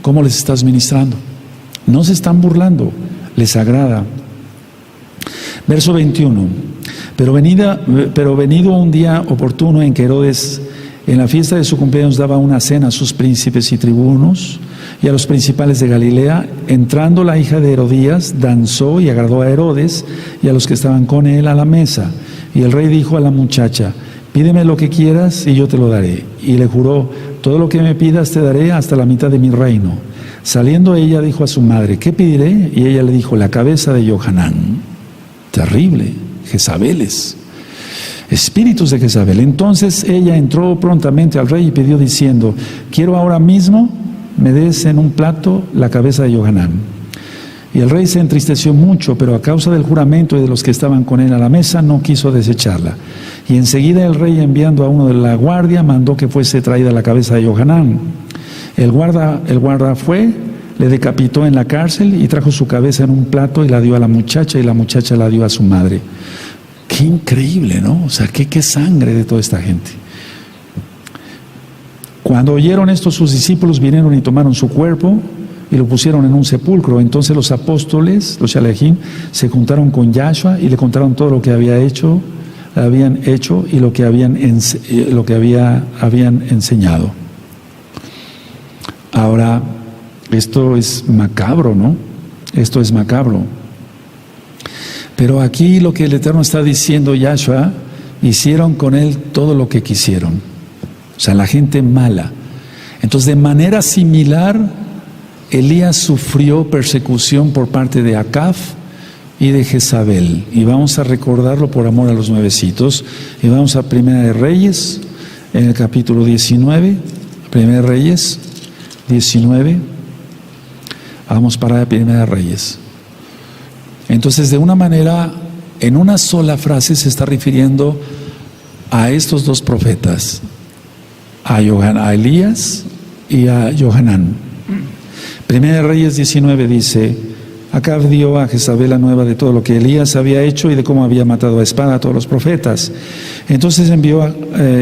Speaker 1: cómo les estás ministrando. No se están burlando, les agrada. Verso 21. Pero venido un día oportuno en que Herodes, en la fiesta de su cumpleaños, daba una cena a sus príncipes y tribunos y a los principales de Galilea, entrando la hija de Herodías, danzó y agradó a Herodes y a los que estaban con él a la mesa. Y el rey dijo a la muchacha, pídeme lo que quieras y yo te lo daré. Y le juró, todo lo que me pidas te daré hasta la mitad de mi reino. Saliendo ella dijo a su madre, ¿qué pediré? Y ella le dijo, la cabeza de Johanán. Terrible, Jezabeles, espíritus de Jezabel. Entonces ella entró prontamente al rey y pidió diciendo, quiero ahora mismo me des en un plato la cabeza de Johanán. Y el rey se entristeció mucho, pero a causa del juramento y de los que estaban con él a la mesa, no quiso desecharla. Y enseguida el rey, enviando a uno de la guardia, mandó que fuese traída la cabeza de Johanán. El guarda fue, le decapitó en la cárcel y trajo su cabeza en un plato y la dio a la muchacha, y la muchacha la dio a su madre. Qué increíble, ¿no? O sea, qué sangre de toda esta gente. Cuando oyeron esto, sus discípulos vinieron y tomaron su cuerpo y lo pusieron en un sepulcro. Entonces los apóstoles, los Shalehim, se juntaron con Yahshua y le contaron todo lo que habían hecho y lo que habían enseñado. Ahora, esto es macabro, ¿no? Esto es macabro. Pero aquí lo que el Eterno está diciendo, Yahshua, hicieron con él todo lo que quisieron. O sea, la gente mala. Entonces, de manera similar, Elías sufrió persecución por parte de Acab y de Jezabel. Y vamos a recordarlo por amor a los nuevecitos. Y vamos a Primera de Reyes, en el capítulo 19. Primera de Reyes, 19. Vamos para Primera de Reyes. Entonces, de una manera, en una sola frase se está refiriendo a estos dos profetas, a Elías y a Johanán. Primera de Reyes 19 dice, Acab dio a Jezabel la nueva de todo lo que Elías había hecho y de cómo había matado a espada a todos los profetas. Entonces envió a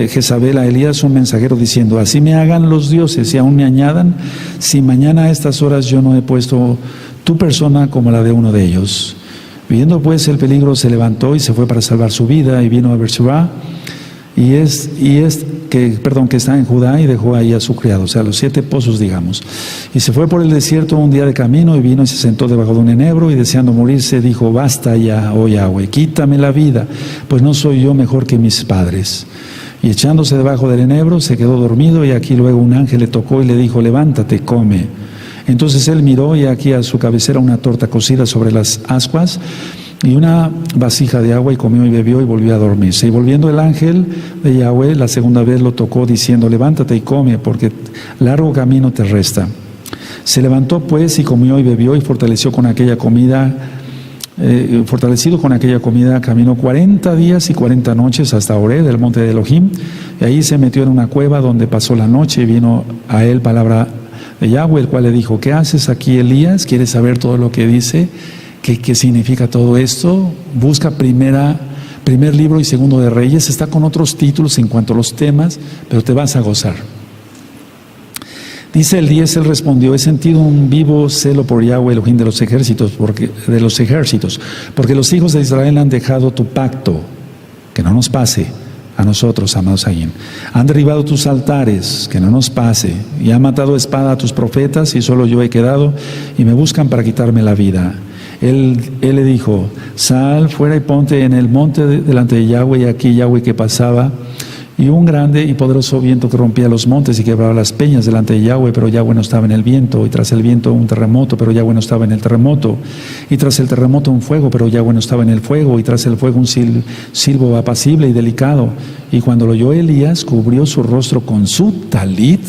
Speaker 1: Jezabel a Elías un mensajero diciendo, así me hagan los dioses y aún me añadan, si mañana a estas horas yo no he puesto tu persona como la de uno de ellos. Viendo pues el peligro, se levantó y se fue para salvar su vida y vino a Beersheba, que está en Judá, y dejó ahí a su criado, o sea, los 7 pozos, digamos. Y se fue por el desierto un día de camino y vino y se sentó debajo de un enebro y deseando morirse dijo, basta ya, oh Yahweh, quítame la vida, pues no soy yo mejor que mis padres. Y echándose debajo del enebro se quedó dormido, y aquí luego un ángel le tocó y le dijo, levántate, come. Entonces él miró, y aquí a su cabecera una torta cocida sobre las ascuas y una vasija de agua, y comió y bebió y volvió a dormirse. Y volviendo el ángel de Yahweh la segunda vez lo tocó diciendo, levántate y come, porque largo camino te resta. Se levantó pues y comió y bebió, y fortalecido con aquella comida, caminó 40 días y 40 noches hasta Horeb, del monte de Elohim, y ahí se metió en una cueva donde pasó la noche, y vino a él palabra de Yahweh, el cual le dijo, ¿qué haces aquí, Elías? ¿Quieres saber todo lo que dice? ¿Qué significa todo esto? Busca primer libro y segundo de Reyes, está con otros títulos en cuanto a los temas, pero te vas a gozar. Dice el 10, él respondió, he sentido un vivo celo por Yahweh, Elohim de los ejércitos, porque los hijos de Israel han dejado tu pacto, que no nos pase a nosotros, amados Ayim. Han derribado tus altares, que no nos pase, y han matado a espada a tus profetas, y solo yo he quedado, y me buscan para quitarme la vida. Él le dijo, sal fuera y ponte en el monte delante de Yahweh, y aquí Yahweh que pasaba, y un grande y poderoso viento que rompía los montes y quebraba las peñas delante de Yahweh, pero Yahweh no estaba en el viento, y tras el viento un terremoto, pero Yahweh no estaba en el terremoto, y tras el terremoto un fuego, pero Yahweh no estaba en el fuego, y tras el fuego un silbo apacible y delicado. Y cuando lo oyó Elías, cubrió su rostro con su talit,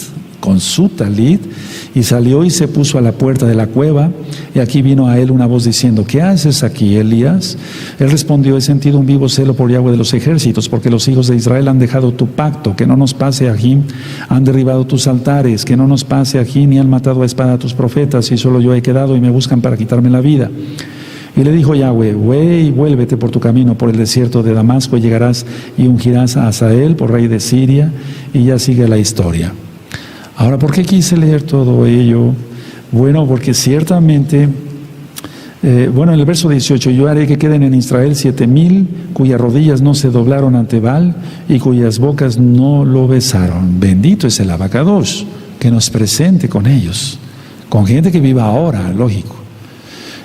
Speaker 1: y salió y se puso a la puerta de la cueva, y aquí vino a él una voz diciendo: ¿qué haces aquí, Elías? Él respondió: he sentido un vivo celo por Yahweh de los ejércitos, porque los hijos de Israel han dejado tu pacto, que no nos pase aquí, han derribado tus altares, que no nos pase aquí, ni han matado a espada a tus profetas, y solo yo he quedado, y me buscan para quitarme la vida. Y le dijo Yahweh: ve y vuélvete por tu camino por el desierto de Damasco, y llegarás y ungirás a Hazael por rey de Siria. Y ya sigue la historia. Ahora, ¿por qué quise leer todo ello? Bueno, porque ciertamente, en el verso 18, yo haré que queden en Israel 7,000 cuyas rodillas no se doblaron ante Baal y cuyas bocas no lo besaron. Bendito es el Abacadosh, que nos presente con ellos, con gente que viva ahora, lógico.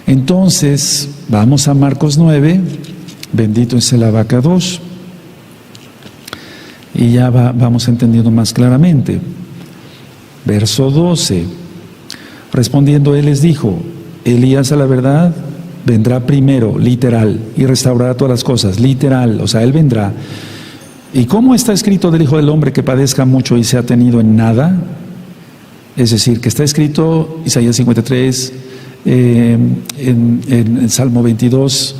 Speaker 1: Entonces, vamos a Marcos 9, bendito es el Abacadosh, y ya vamos entendiendo más claramente. Verso 12, respondiendo él les dijo: Elías a la verdad vendrá primero, literal, y restaurará todas las cosas, literal, o sea, él vendrá. ¿Y cómo está escrito del Hijo del Hombre que padezca mucho y sea tenido en nada? Es decir, que está escrito Isaías 53, en Salmo 22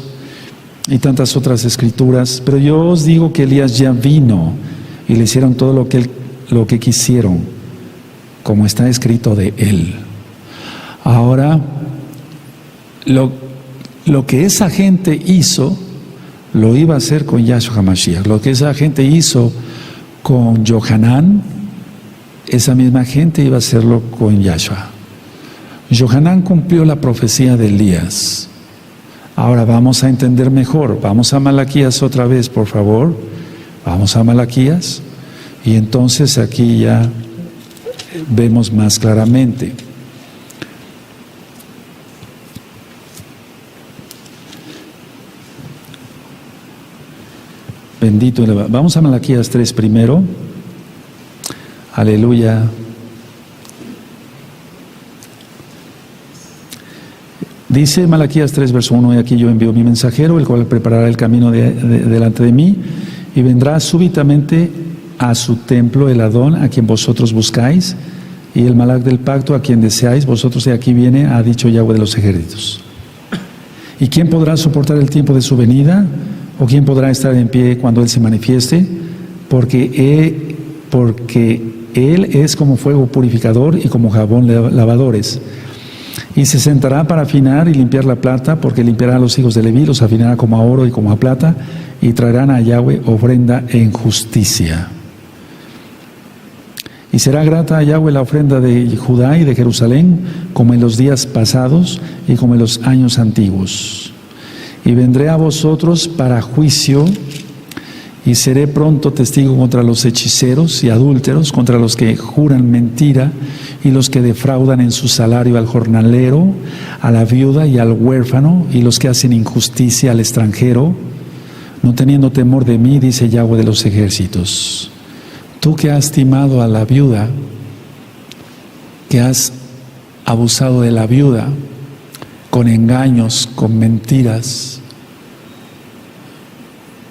Speaker 1: y tantas otras escrituras, pero yo os digo que Elías ya vino y le hicieron todo lo que quisieron, como está escrito de él. Ahora, lo que esa gente hizo, lo iba a hacer con Yahshua HaMashiach. Lo que esa gente hizo con Yohanan, esa misma gente iba a hacerlo con Yahshua. Yohanan cumplió la profecía de Elías. Ahora vamos a entender mejor. Vamos a Malaquías otra vez, por favor. Vamos a Malaquías. Y entonces aquí ya vemos más claramente. Bendito. Vamos a Malaquías 3 primero. Aleluya. Dice Malaquías 3, verso 1: y aquí yo envío mi mensajero, el cual preparará el camino delante de mí, y vendrá súbitamente a su templo el Adón, a quien vosotros buscáis, y el Malach del pacto, a quien deseáis vosotros, de aquí viene, ha dicho Yahweh de los ejércitos. ¿Y quién podrá soportar el tiempo de su venida? ¿O quién podrá estar en pie cuando Él se manifieste? Porque Él es como fuego purificador y como jabón lavadores. Y se sentará para afinar y limpiar la plata, porque limpiará a los hijos de Leví, los afinará como a oro y como a plata, y traerán a Yahweh ofrenda en justicia. Y será grata a Yahweh la ofrenda de Judá y de Jerusalén, como en los días pasados y como en los años antiguos. Y vendré a vosotros para juicio, y seré pronto testigo contra los hechiceros y adúlteros, contra los que juran mentira y los que defraudan en su salario al jornalero, a la viuda y al huérfano, y los que hacen injusticia al extranjero, no teniendo temor de mí, dice Yahweh de los ejércitos. Tú que has timado a la viuda, que has abusado de la viuda con engaños, con mentiras,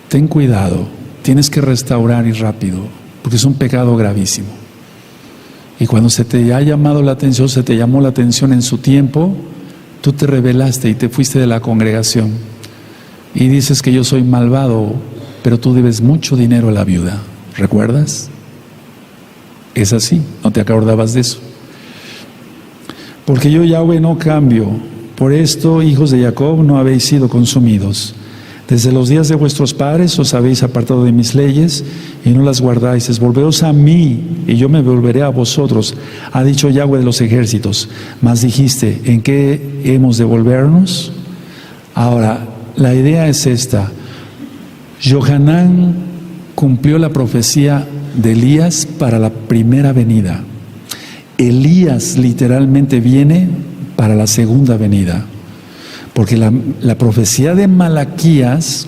Speaker 1: ten cuidado, tienes que restaurar y rápido, porque es un pecado gravísimo. Y cuando se te ha llamado la atención, se te llamó la atención en su tiempo, tú te rebelaste y te fuiste de la congregación y dices que yo soy malvado, pero tú debes mucho dinero a la viuda, ¿recuerdas? Es así, no te acordabas de eso. Porque yo, Yahweh, no cambio. Por esto, hijos de Jacob, no habéis sido consumidos. Desde los días de vuestros padres os habéis apartado de mis leyes y no las guardáis. Volveos a mí y yo me volveré a vosotros, ha dicho Yahweh de los ejércitos. Mas dijiste, ¿en qué hemos de volvernos? Ahora, la idea es esta. Yohanan cumplió la profecía de Elías para la primera venida. Elías literalmente viene para la segunda venida. Porque la profecía de Malaquías,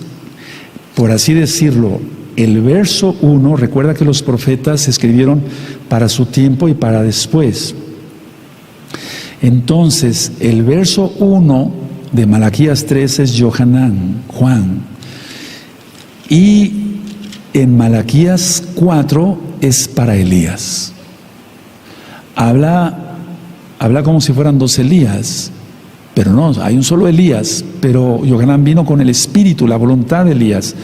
Speaker 1: por así decirlo, el verso 1, recuerda que los profetas escribieron para su tiempo y para después. Entonces, el verso 1 de Malaquías 3 es Johanán, Juan. Y en Malaquías 4 es para Elías. Habla como si fueran dos Elías, pero no, hay un solo Elías, pero Johanán vino con el espíritu, la voluntad de Elías.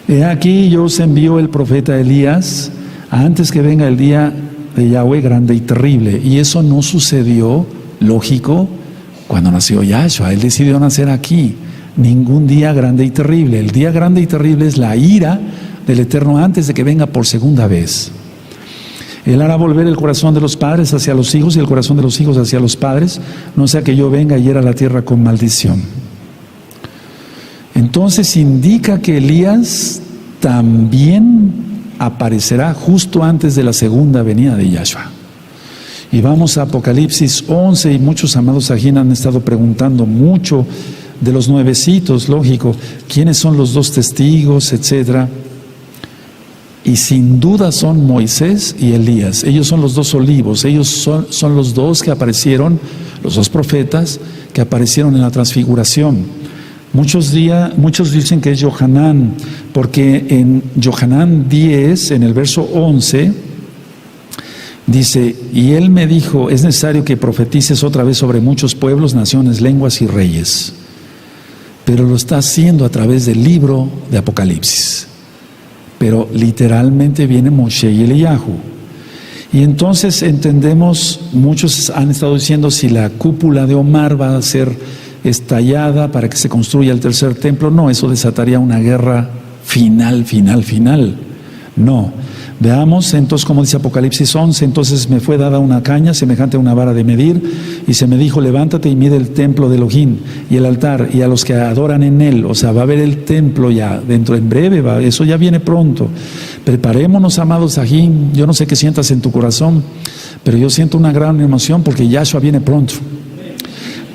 Speaker 1: He aquí yo os envío el profeta Elías antes que venga el día de Yahweh grande y terrible. Y eso no sucedió, lógico, cuando nació Yahshua. Él decidió nacer aquí. Ningún día grande y terrible. El día grande y terrible es la ira del Eterno antes de que venga por segunda vez. Él hará volver el corazón de los padres hacia los hijos y el corazón de los hijos hacia los padres, no sea que yo venga y hiera la tierra con maldición. Entonces indica que Elías también aparecerá justo antes de la segunda venida de Yahshua. Y vamos a Apocalipsis 11, y muchos amados aquí han estado preguntando mucho de los nuevecitos, lógico, quiénes son los dos testigos, etcétera. Y sin duda son Moisés y Elías. Ellos son los dos olivos, ellos son los dos que aparecieron, los dos profetas que aparecieron en la transfiguración. Muchos dicen que es Johanán, porque en Johanán 10, en el verso 11, dice, y él me dijo, es necesario que profetices otra vez sobre muchos pueblos, naciones, lenguas y reyes. Pero lo está haciendo a través del libro de Apocalipsis. Pero literalmente viene Moshe y Eliyahu. Y entonces entendemos, muchos han estado diciendo si la cúpula de Omar va a ser estallada para que se construya el tercer templo. No, eso desataría una guerra final. No. Veamos entonces como dice Apocalipsis 11, entonces me fue dada una caña semejante a una vara de medir y se me dijo, levántate y mide el templo de Elohim y el altar y a los que adoran en él. O sea, va a haber el templo ya dentro, en breve, eso ya viene pronto. Preparémonos, amados aquí. Yo no sé qué sientas en tu corazón, pero yo siento una gran emoción porque Yahshua viene pronto.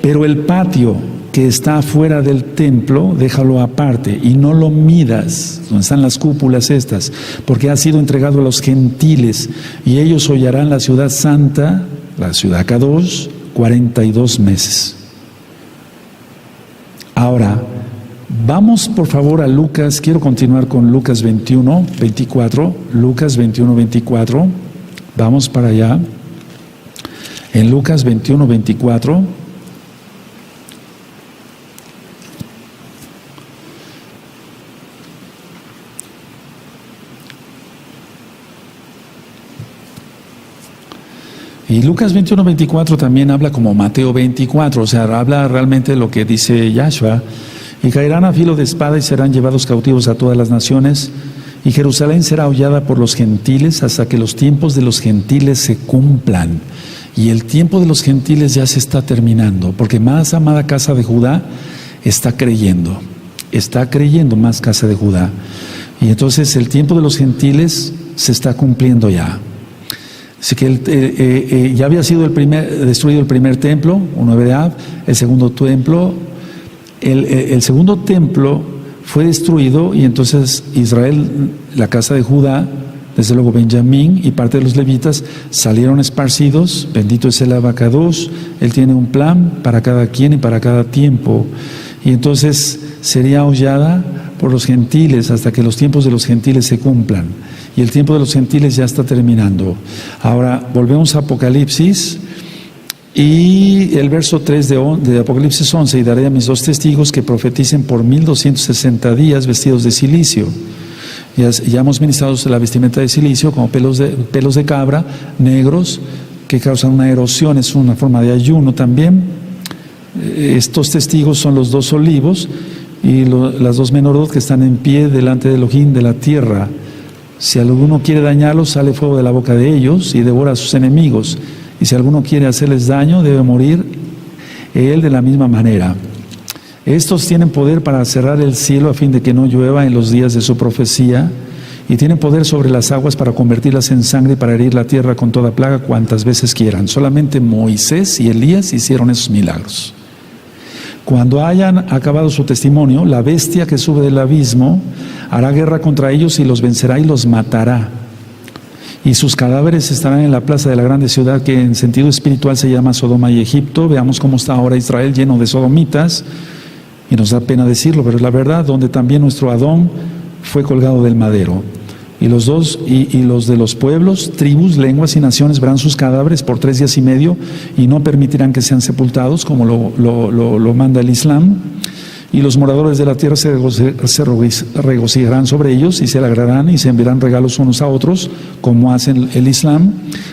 Speaker 1: Pero el patio que está afuera del templo, déjalo aparte y no lo midas, donde están las cúpulas estas, porque ha sido entregado a los gentiles y ellos hollarán la ciudad santa, la ciudad Kadosh, 42 meses. Ahora, vamos por favor a Lucas, quiero continuar con Lucas 21, 24, Lucas 21, 24, vamos para allá, en Lucas 21, 24, y Lucas 21, 24 también habla como Mateo 24, o sea, habla realmente lo que dice Yahshua. Y caerán a filo de espada y serán llevados cautivos a todas las naciones, y Jerusalén será hollada por los gentiles hasta que los tiempos de los gentiles se cumplan. Y el tiempo de los gentiles ya se está terminando, porque más amada casa de Judá está creyendo más casa de Judá. Y entonces el tiempo de los gentiles se está cumpliendo ya. Así que ya había sido destruido el primer templo, 9 de Av, el segundo templo. El segundo templo fue destruido y entonces Israel, la casa de Judá, desde luego Benjamín y parte de los levitas salieron esparcidos. Bendito es el Abacados. Él tiene un plan para cada quien y para cada tiempo. Y entonces sería hollada por los gentiles hasta que los tiempos de los gentiles se cumplan. Y el tiempo de los gentiles ya está terminando. Ahora volvemos a Apocalipsis y el verso 3 de Apocalipsis 11, y daré a mis 2 testigos que profeticen por 1260 días vestidos de silicio. Ya hemos ministrado la vestimenta de silicio como pelos de cabra negros que causan una erosión, es una forma de ayuno también. Estos testigos son los 2 olivos y las 2 menorot que están en pie delante de Elohim de la tierra. Si alguno quiere dañarlos, sale fuego de la boca de ellos y devora a sus enemigos. Y si alguno quiere hacerles daño, debe morir él de la misma manera. Estos tienen poder para cerrar el cielo a fin de que no llueva en los días de su profecía, y tienen poder sobre las aguas para convertirlas en sangre y para herir la tierra con toda plaga cuantas veces quieran. Solamente Moisés y Elías hicieron esos milagros. Cuando hayan acabado su testimonio, la bestia que sube del abismo hará guerra contra ellos y los vencerá y los matará. Y sus cadáveres estarán en la plaza de la grande ciudad que en sentido espiritual se llama Sodoma y Egipto. Veamos cómo está ahora Israel lleno de sodomitas. Y nos da pena decirlo, pero es la verdad, donde también nuestro Adón fue colgado del madero. Y los de los pueblos, tribus, lenguas y naciones verán sus cadáveres por 3 días y medio y no permitirán que sean sepultados como lo manda el Islam. Y los moradores de la tierra se regocijarán sobre ellos y se alegrarán y se enviarán regalos unos a otros, como hacen el Islam,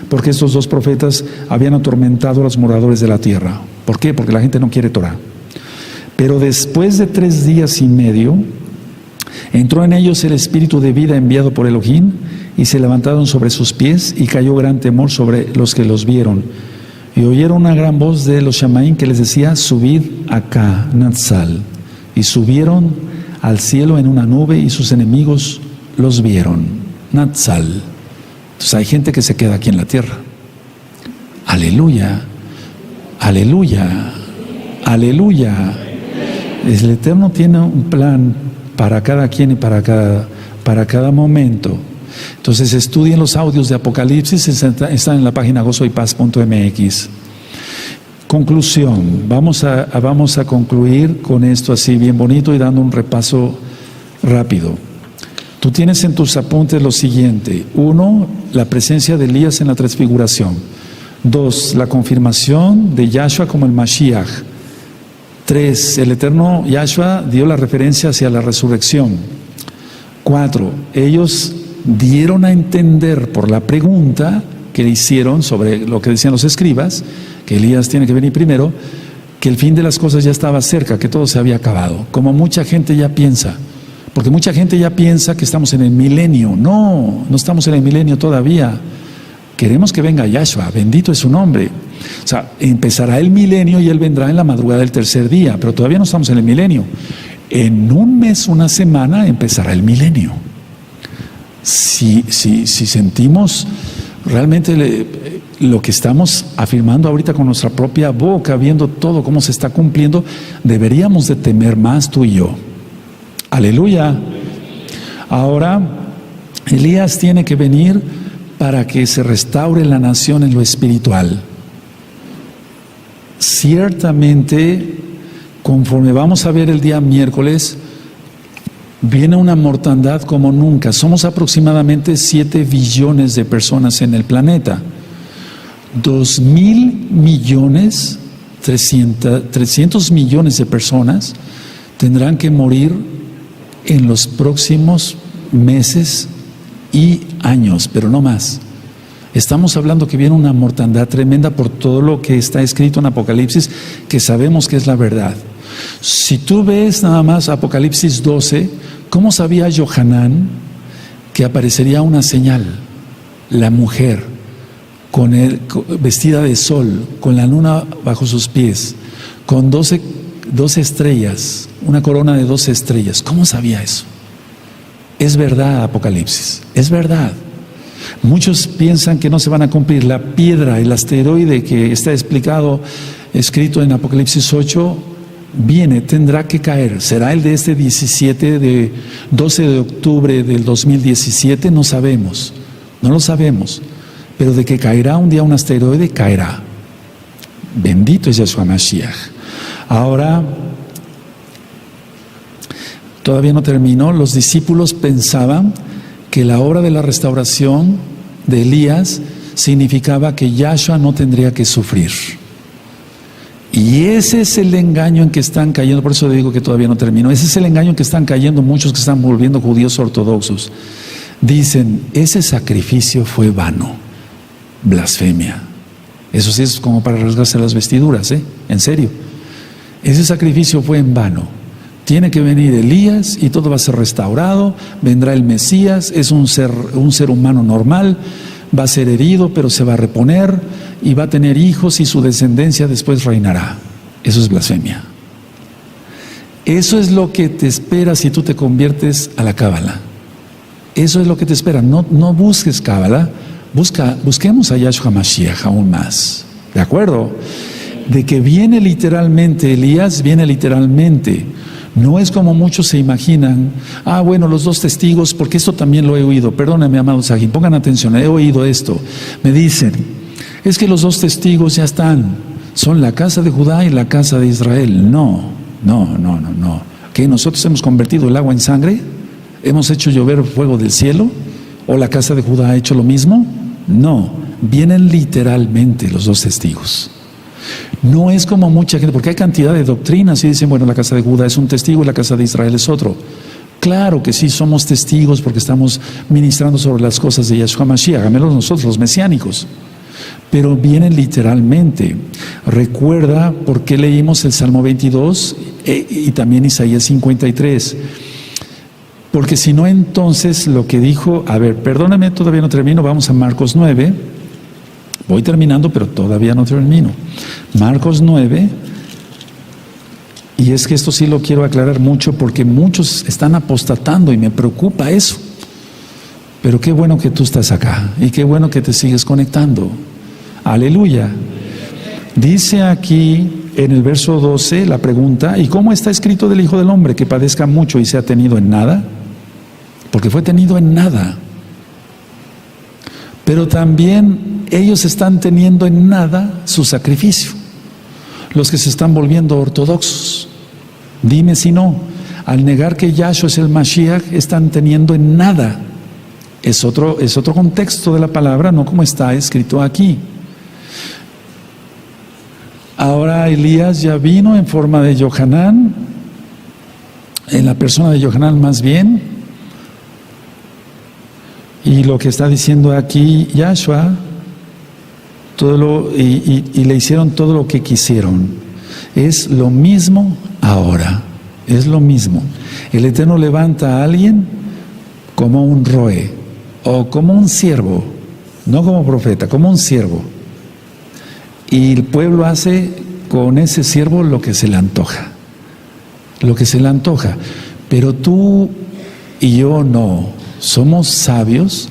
Speaker 1: porque estos 2 profetas habían atormentado a los moradores de la tierra. ¿Por qué? Porque la gente no quiere Torah. Pero después de 3 días y medio, entró en ellos el espíritu de vida enviado por Elohim, y se levantaron sobre sus pies, y cayó gran temor sobre los que los vieron. Y oyeron una gran voz de los Shamaim que les decía: subid acá, Natsal. Y subieron al cielo en una nube, y sus enemigos los vieron. Natsal. Entonces hay gente que se queda aquí en la tierra. Aleluya, aleluya, aleluya. El Eterno tiene un plan para cada quien y para cada momento. Entonces estudien los audios de Apocalipsis, están en la página gozoypaz.mx. Conclusión, vamos a concluir con esto así bien bonito y dando un repaso rápido. Tú tienes en tus apuntes lo siguiente: 1, la presencia de Elías en la transfiguración. 2, la confirmación de Yahshua como el Mashiach. 3, el eterno Yahshua dio la referencia hacia la resurrección. 4, ellos dieron a entender por la pregunta que le hicieron sobre lo que decían los escribas, que Elías tiene que venir primero, que el fin de las cosas ya estaba cerca, que todo se había acabado, como mucha gente ya piensa, porque mucha gente ya piensa que estamos en el milenio. No estamos en el milenio todavía. Queremos que venga Yahshua, bendito es su nombre. O sea, empezará el milenio y Él vendrá en la madrugada del tercer día, pero todavía no estamos en el milenio. En un mes, una semana, empezará el milenio. Si sentimos realmente lo que estamos afirmando ahorita con nuestra propia boca, viendo todo cómo se está cumpliendo, deberíamos de temer más tú y yo. Aleluya. Ahora, Elías tiene que venir para que se restaure la nación en lo espiritual. Ciertamente, conforme vamos a ver el día miércoles, viene una mortandad como nunca. Somos aproximadamente 7 billones de personas en el planeta. 2.000 millones, 300 millones de personas tendrán que morir en los próximos meses y años, pero no más. Estamos hablando que viene una mortandad tremenda por todo lo que está escrito en Apocalipsis, que sabemos que es la verdad. Si tú ves nada más Apocalipsis 12, ¿cómo sabía Yohanan que aparecería una señal? La mujer, vestida de sol, con la luna bajo sus pies, con 12 estrellas, una corona de 12 estrellas. ¿Cómo sabía eso? Es verdad, Apocalipsis, es verdad. Muchos piensan que no se van a cumplir. La piedra, el asteroide que está escrito en Apocalipsis 8, tendrá que caer. ¿Será el de este 12 de octubre del 2017? No sabemos, no lo sabemos. Pero de que caerá un día un asteroide, caerá. Bendito es Yahshua Mashiach. Ahora, todavía no terminó. Los discípulos pensaban que la obra de la restauración de Elías significaba que Yahshua no tendría que sufrir. Y ese es el engaño en que están cayendo. Por eso digo que todavía no terminó. Ese es el engaño en que están cayendo muchos que están volviendo judíos ortodoxos. Dicen, ese sacrificio fue vano. Blasfemia. Eso sí es como para rasgarse las vestiduras, en serio. Ese sacrificio fue en vano. Tiene que venir Elías y todo va a ser restaurado. Vendrá el Mesías, es un ser humano normal, va a ser herido pero se va a reponer y va a tener hijos y su descendencia después reinará. Eso es blasfemia. Eso es lo que te espera si tú te conviertes a la Cábala. Eso es lo que te espera. No busques Cábala, busquemos a Yahshua Mashiach aún más. ¿De acuerdo? de que viene literalmente, Elías viene literalmente. No es como muchos se imaginan. Bueno, los dos testigos, porque esto también lo he oído. Perdónenme, amados Sahim, pongan atención, he oído esto. Me dicen, es que los dos testigos ya están, son la casa de Judá y la casa de Israel. No. ¿Qué? ¿Nosotros hemos convertido el agua en sangre? ¿Hemos hecho llover fuego del cielo? ¿O la casa de Judá ha hecho lo mismo? No, vienen literalmente los dos testigos. No es como mucha gente, porque hay cantidad de doctrinas y dicen, bueno, la casa de Judá es un testigo y la casa de Israel es otro. Claro que sí, somos testigos porque estamos ministrando sobre las cosas de Yahshua Mashiach, hagámoslo nosotros, los mesiánicos. Pero vienen literalmente. Recuerda por qué leímos el Salmo 22 y también Isaías 53. Porque si no, entonces lo que dijo, perdóname, todavía no termino, vamos a Marcos 9. Voy terminando, pero todavía no termino. Marcos 9, y es que esto sí lo quiero aclarar mucho porque muchos están apostatando y me preocupa eso. Pero qué bueno que tú estás acá y qué bueno que te sigues conectando. Aleluya. Dice aquí en el verso 12 la pregunta, ¿y cómo está escrito del Hijo del Hombre que padezca mucho y sea tenido en nada? Porque fue tenido en nada. Pero también ellos están teniendo en nada su sacrificio. Los que se están volviendo ortodoxos. Dime si no. Al negar que Yahshua es el Mashiach, están teniendo en nada. Es otro contexto de la palabra, no como está escrito aquí. Ahora Elías ya vino en forma de Yohanan, en la persona de Yohanan más bien, y lo que está diciendo aquí Yahshua, y le hicieron todo lo que quisieron. Es lo mismo ahora, es lo mismo. El Eterno levanta a alguien como un roe, o como un siervo, no como profeta, como un siervo. Y el pueblo hace con ese siervo lo que se le antoja. Lo que se le antoja. Pero tú y yo no. Somos sabios.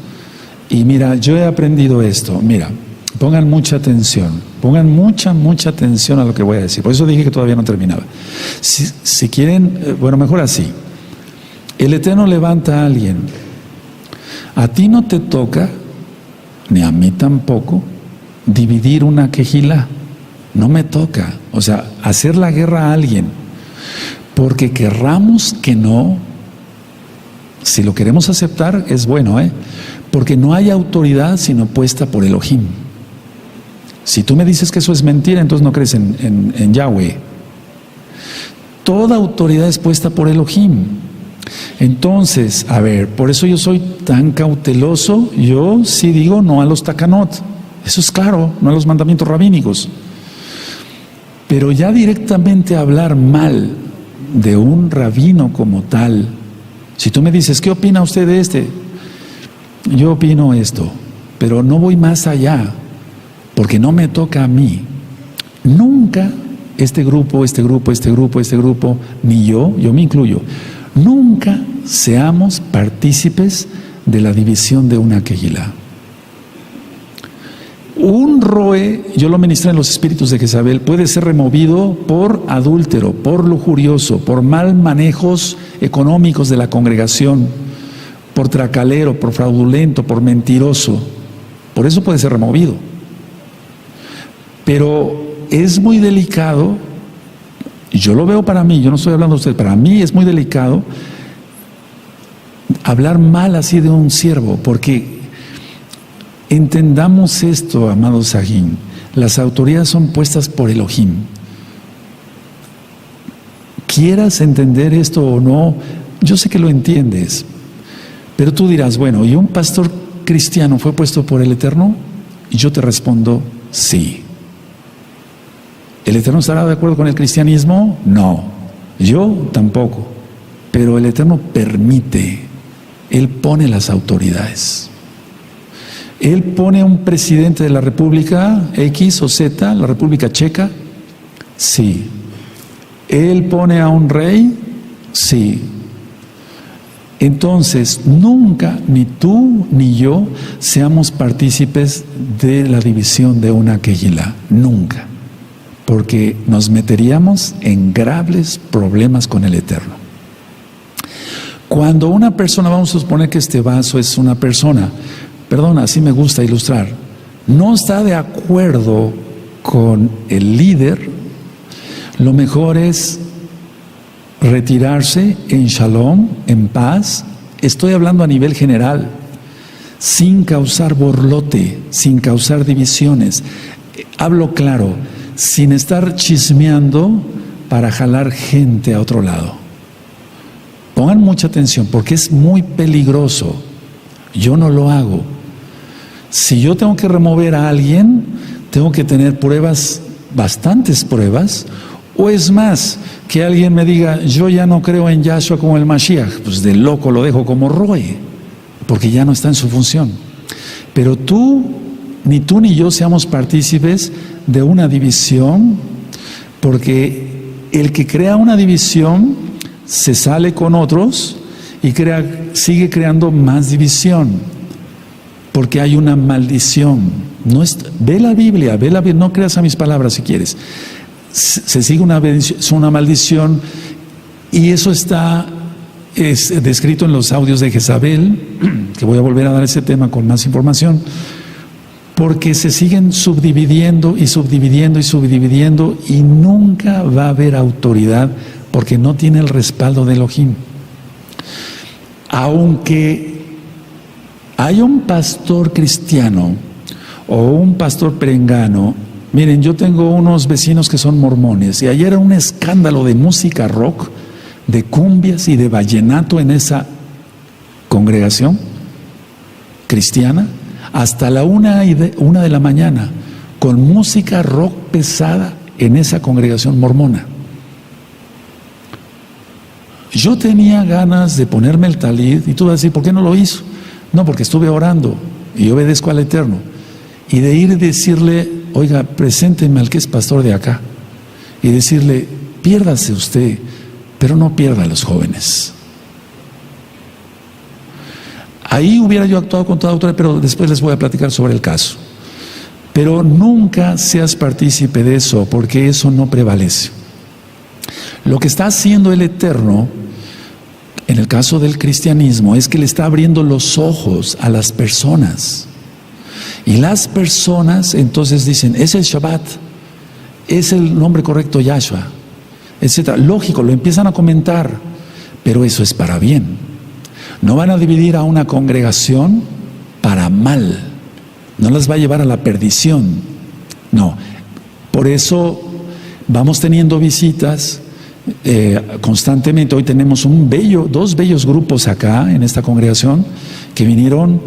Speaker 1: Y mira, yo he aprendido esto. Mira, pongan mucha atención. Pongan mucha atención a lo que voy a decir. Por eso dije que todavía no terminaba. Si quieren, bueno, mejor así. El Eterno levanta a alguien. A ti no te toca, ni a mí tampoco, dividir una quejilá. No me toca. O sea, hacer la guerra a alguien. Porque querramos que no, si lo queremos aceptar, es bueno, porque no hay autoridad sino puesta por Elohim. Si tú me dices que eso es mentira, entonces no crees en Yahweh. Toda autoridad es puesta por Elohim. Entonces, por eso yo soy tan cauteloso. Yo sí digo no a los takanot. Eso es claro, no a los mandamientos rabínicos. Pero ya directamente hablar mal de un rabino como tal. Si tú me dices, ¿qué opina usted de este? Yo opino esto, pero no voy más allá, porque no me toca a mí. Nunca este grupo, ni yo me incluyo, nunca seamos partícipes de la división de una quejilá. Un roe, yo lo ministré en los espíritus de Jezabel, puede ser removido por adúltero, por lujurioso, por mal manejos económicos de la congregación, por tracalero, por fraudulento, por mentiroso. Por eso puede ser removido. Pero es muy delicado, y yo lo veo para mí, yo no estoy hablando de usted, para mí es muy delicado hablar mal así de un siervo, porque entendamos esto, amados Sahim, las autoridades son puestas por Elohim. Quieras entender esto o no, yo sé que lo entiendes, pero tú dirás, bueno, ¿y un pastor cristiano fue puesto por el Eterno? Y yo te respondo, sí. ¿El Eterno estará de acuerdo con el cristianismo? No, yo tampoco, pero el Eterno permite, Él pone las autoridades. Él pone un presidente de la República X o Z, la República Checa, sí. Él pone a un rey, sí. Entonces, nunca, ni tú ni yo, seamos partícipes de la división de una quejilá, nunca. porque nos meteríamos en graves problemas con el Eterno. Cuando una persona, vamos a suponer que este vaso es una persona, perdón, así me gusta ilustrar, no está de acuerdo con el líder, lo mejor es retirarse en shalom, en paz. Estoy hablando a nivel general, sin causar borlote, sin causar divisiones. Hablo claro, sin estar chismeando para jalar gente a otro lado. Pongan mucha atención porque es muy peligroso. Yo no lo hago. Si yo tengo que remover a alguien, tengo que tener pruebas, bastantes pruebas, o es más, que alguien me diga, yo ya no creo en Yahshua como el Mashiach, pues de loco lo dejo como Roe, porque ya no está en su función. Pero ni tú ni yo seamos partícipes de una división, porque el que crea una división se sale con otros y sigue creando más división, porque hay una maldición. Ve la Biblia, no creas a mis palabras si quieres. Se sigue una maldición, y eso es descrito en los audios de Jezabel, que voy a volver a dar ese tema con más información, porque se siguen subdividiendo y subdividiendo y subdividiendo, y nunca va a haber autoridad porque no tiene el respaldo de Elohim. Aunque haya un pastor cristiano o un pastor perengano, miren, yo tengo unos vecinos que son mormones, y ayer era un escándalo de música rock, de cumbias y de vallenato en esa congregación cristiana, hasta la 1 de la mañana, con música rock pesada en esa congregación mormona. Yo tenía ganas de ponerme el talid, y tú vas a decir, ¿por qué no lo hizo? No, porque estuve orando y obedezco al Eterno, y de ir y decirle, oiga, presénteme al que es pastor de acá, y decirle, piérdase usted, pero no pierda a los jóvenes. Ahí hubiera yo actuado con toda autoridad, pero después les voy a platicar sobre el caso. Pero nunca seas partícipe de eso, porque eso no prevalece. Lo que está haciendo el Eterno, en el caso del cristianismo, es que le está abriendo los ojos a las personas. Y las personas entonces dicen, es el Shabbat, es el nombre correcto Yahshua, etc. Lógico, lo empiezan a comentar, pero eso es para bien. No van a dividir a una congregación para mal, no las va a llevar a la perdición, no. Por eso vamos teniendo visitas constantemente. Hoy tenemos dos bellos grupos acá en esta congregación que vinieron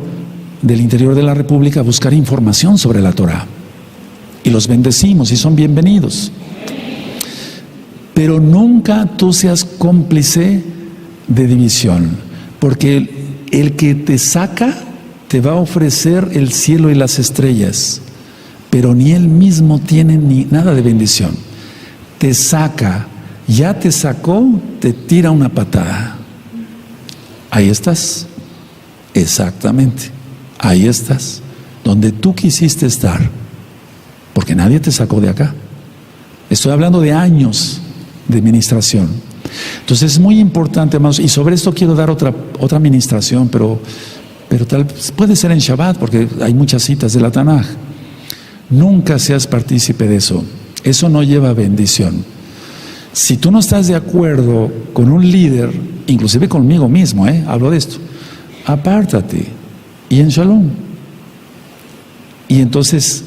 Speaker 1: del interior de la República a buscar información sobre la Torah, y los bendecimos y son bienvenidos. Pero nunca tú seas cómplice de división, porque el que te saca te va a ofrecer el cielo y las estrellas, pero ni él mismo tiene ni nada de bendición. Te saca, ya te sacó, te tira una patada. Ahí estás, exactamente, ahí estás, donde tú quisiste estar, porque nadie te sacó de acá. Estoy hablando de años de ministración. Entonces es muy importante, hermanos, y sobre esto quiero dar otra ministración, pero tal puede ser en Shabbat, porque hay muchas citas de la Tanaj. Nunca seas partícipe de eso. Eso no lleva bendición. Si tú no estás de acuerdo con un líder, inclusive conmigo mismo, hablo de esto, apártate y en Shalom. Y entonces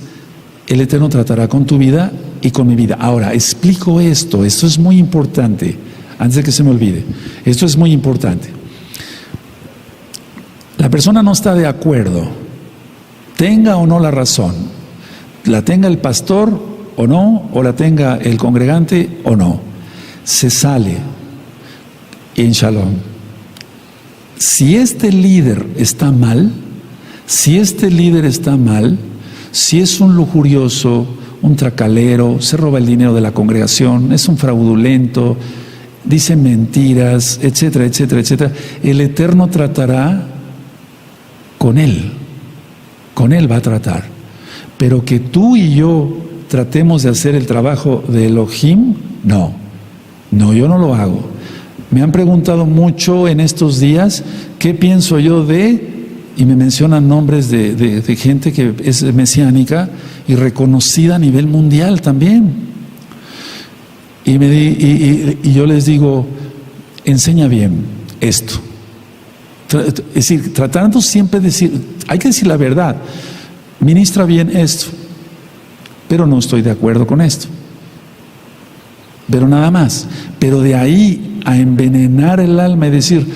Speaker 1: el Eterno tratará con tu vida y con mi vida. Ahora, explico esto es muy importante, antes de que se me olvide. Esto es muy importante. La persona no está de acuerdo, tenga o no la razón, la tenga el pastor o no, o la tenga el congregante o no, se sale en Shalom. Si este líder está mal, si es un lujurioso, un tracalero, se roba el dinero de la congregación, es un fraudulento, dice mentiras, etcétera, etcétera, etcétera, el Eterno tratará con él va a tratar. Pero que tú y yo tratemos de hacer el trabajo de Elohim. No, yo no lo hago. Me han preguntado mucho en estos días qué pienso yo y me mencionan nombres de gente que es mesiánica y reconocida a nivel mundial también. Y yo les digo, enseña bien esto. Es decir, tratando siempre de decir, hay que decir la verdad, ministra bien esto, pero no estoy de acuerdo con esto. Pero nada más. Pero de ahí a envenenar el alma y decir,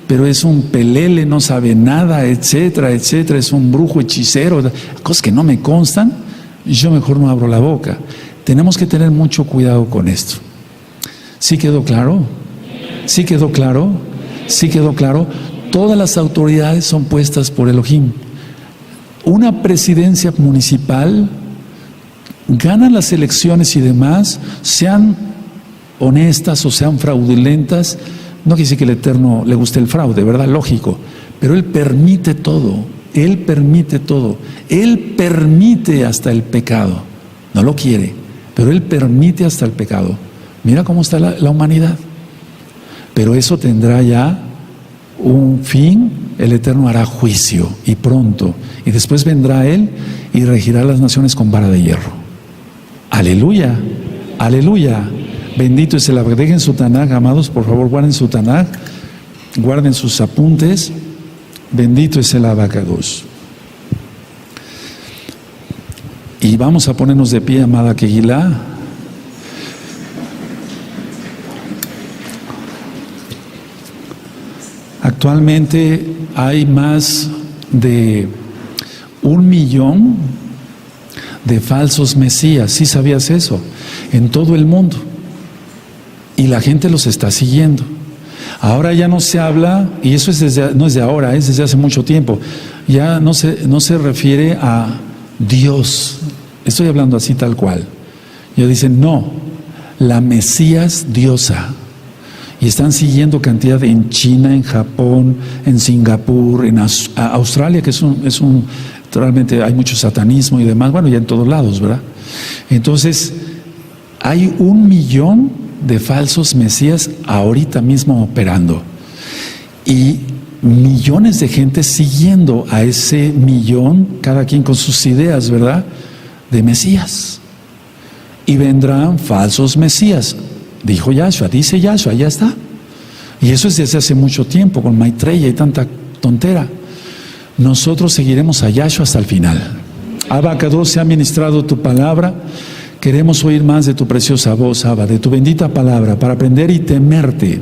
Speaker 1: pero es un pelele, no sabe nada, etcétera, etcétera, es un brujo hechicero, cosas que no me constan, yo mejor no abro la boca. Tenemos que tener mucho cuidado con esto. ¿Sí quedó claro? ¿Sí quedó claro? ¿Sí quedó claro? Todas las autoridades son puestas por Elohim. Una presidencia municipal, ganan las elecciones y demás, sean honestas o sean fraudulentas, no quiere decir que el Eterno le guste el fraude, ¿verdad? Lógico. Pero Él permite todo. Él permite todo. Él permite hasta el pecado. No lo quiere, pero Él permite hasta el pecado. Mira cómo está la humanidad. Pero eso tendrá ya un fin. El Eterno hará juicio y pronto. Y después vendrá Él y regirá las naciones con vara de hierro. Aleluya. Aleluya. Bendito es el Abacados. Dejen su Tanaj, amados, por favor, guarden su Tanaj, guarden sus apuntes. Bendito es el Abacados. Y vamos a ponernos de pie, amada Kehilá. Actualmente hay más de 1 millón de falsos mesías. ¿Sí sabías eso? En todo el mundo. Y la gente los está siguiendo. Ahora ya no se habla, y eso no es de ahora, es desde hace mucho tiempo. Ya no se refiere a Dios. Estoy hablando así tal cual. Ya dicen, no, la Mesías diosa. Y están siguiendo cantidad en China, en Japón, en Singapur, en Australia, que realmente hay mucho satanismo y demás. Bueno, ya en todos lados, ¿verdad? Entonces, hay 1 millón de falsos mesías ahorita mismo operando. Y millones de gente siguiendo a ese millón, cada quien con sus ideas, ¿verdad?, de mesías. Y vendrán falsos mesías. Dijo Yahshua, dice Yahshua, ya está. Y eso es desde hace mucho tiempo, con Maitreya y tanta tontera. Nosotros seguiremos a Yahshua hasta el final. Abacados, se ha ministrado tu palabra. Queremos oír más de tu preciosa voz, Abba, de tu bendita palabra, para aprender y temerte.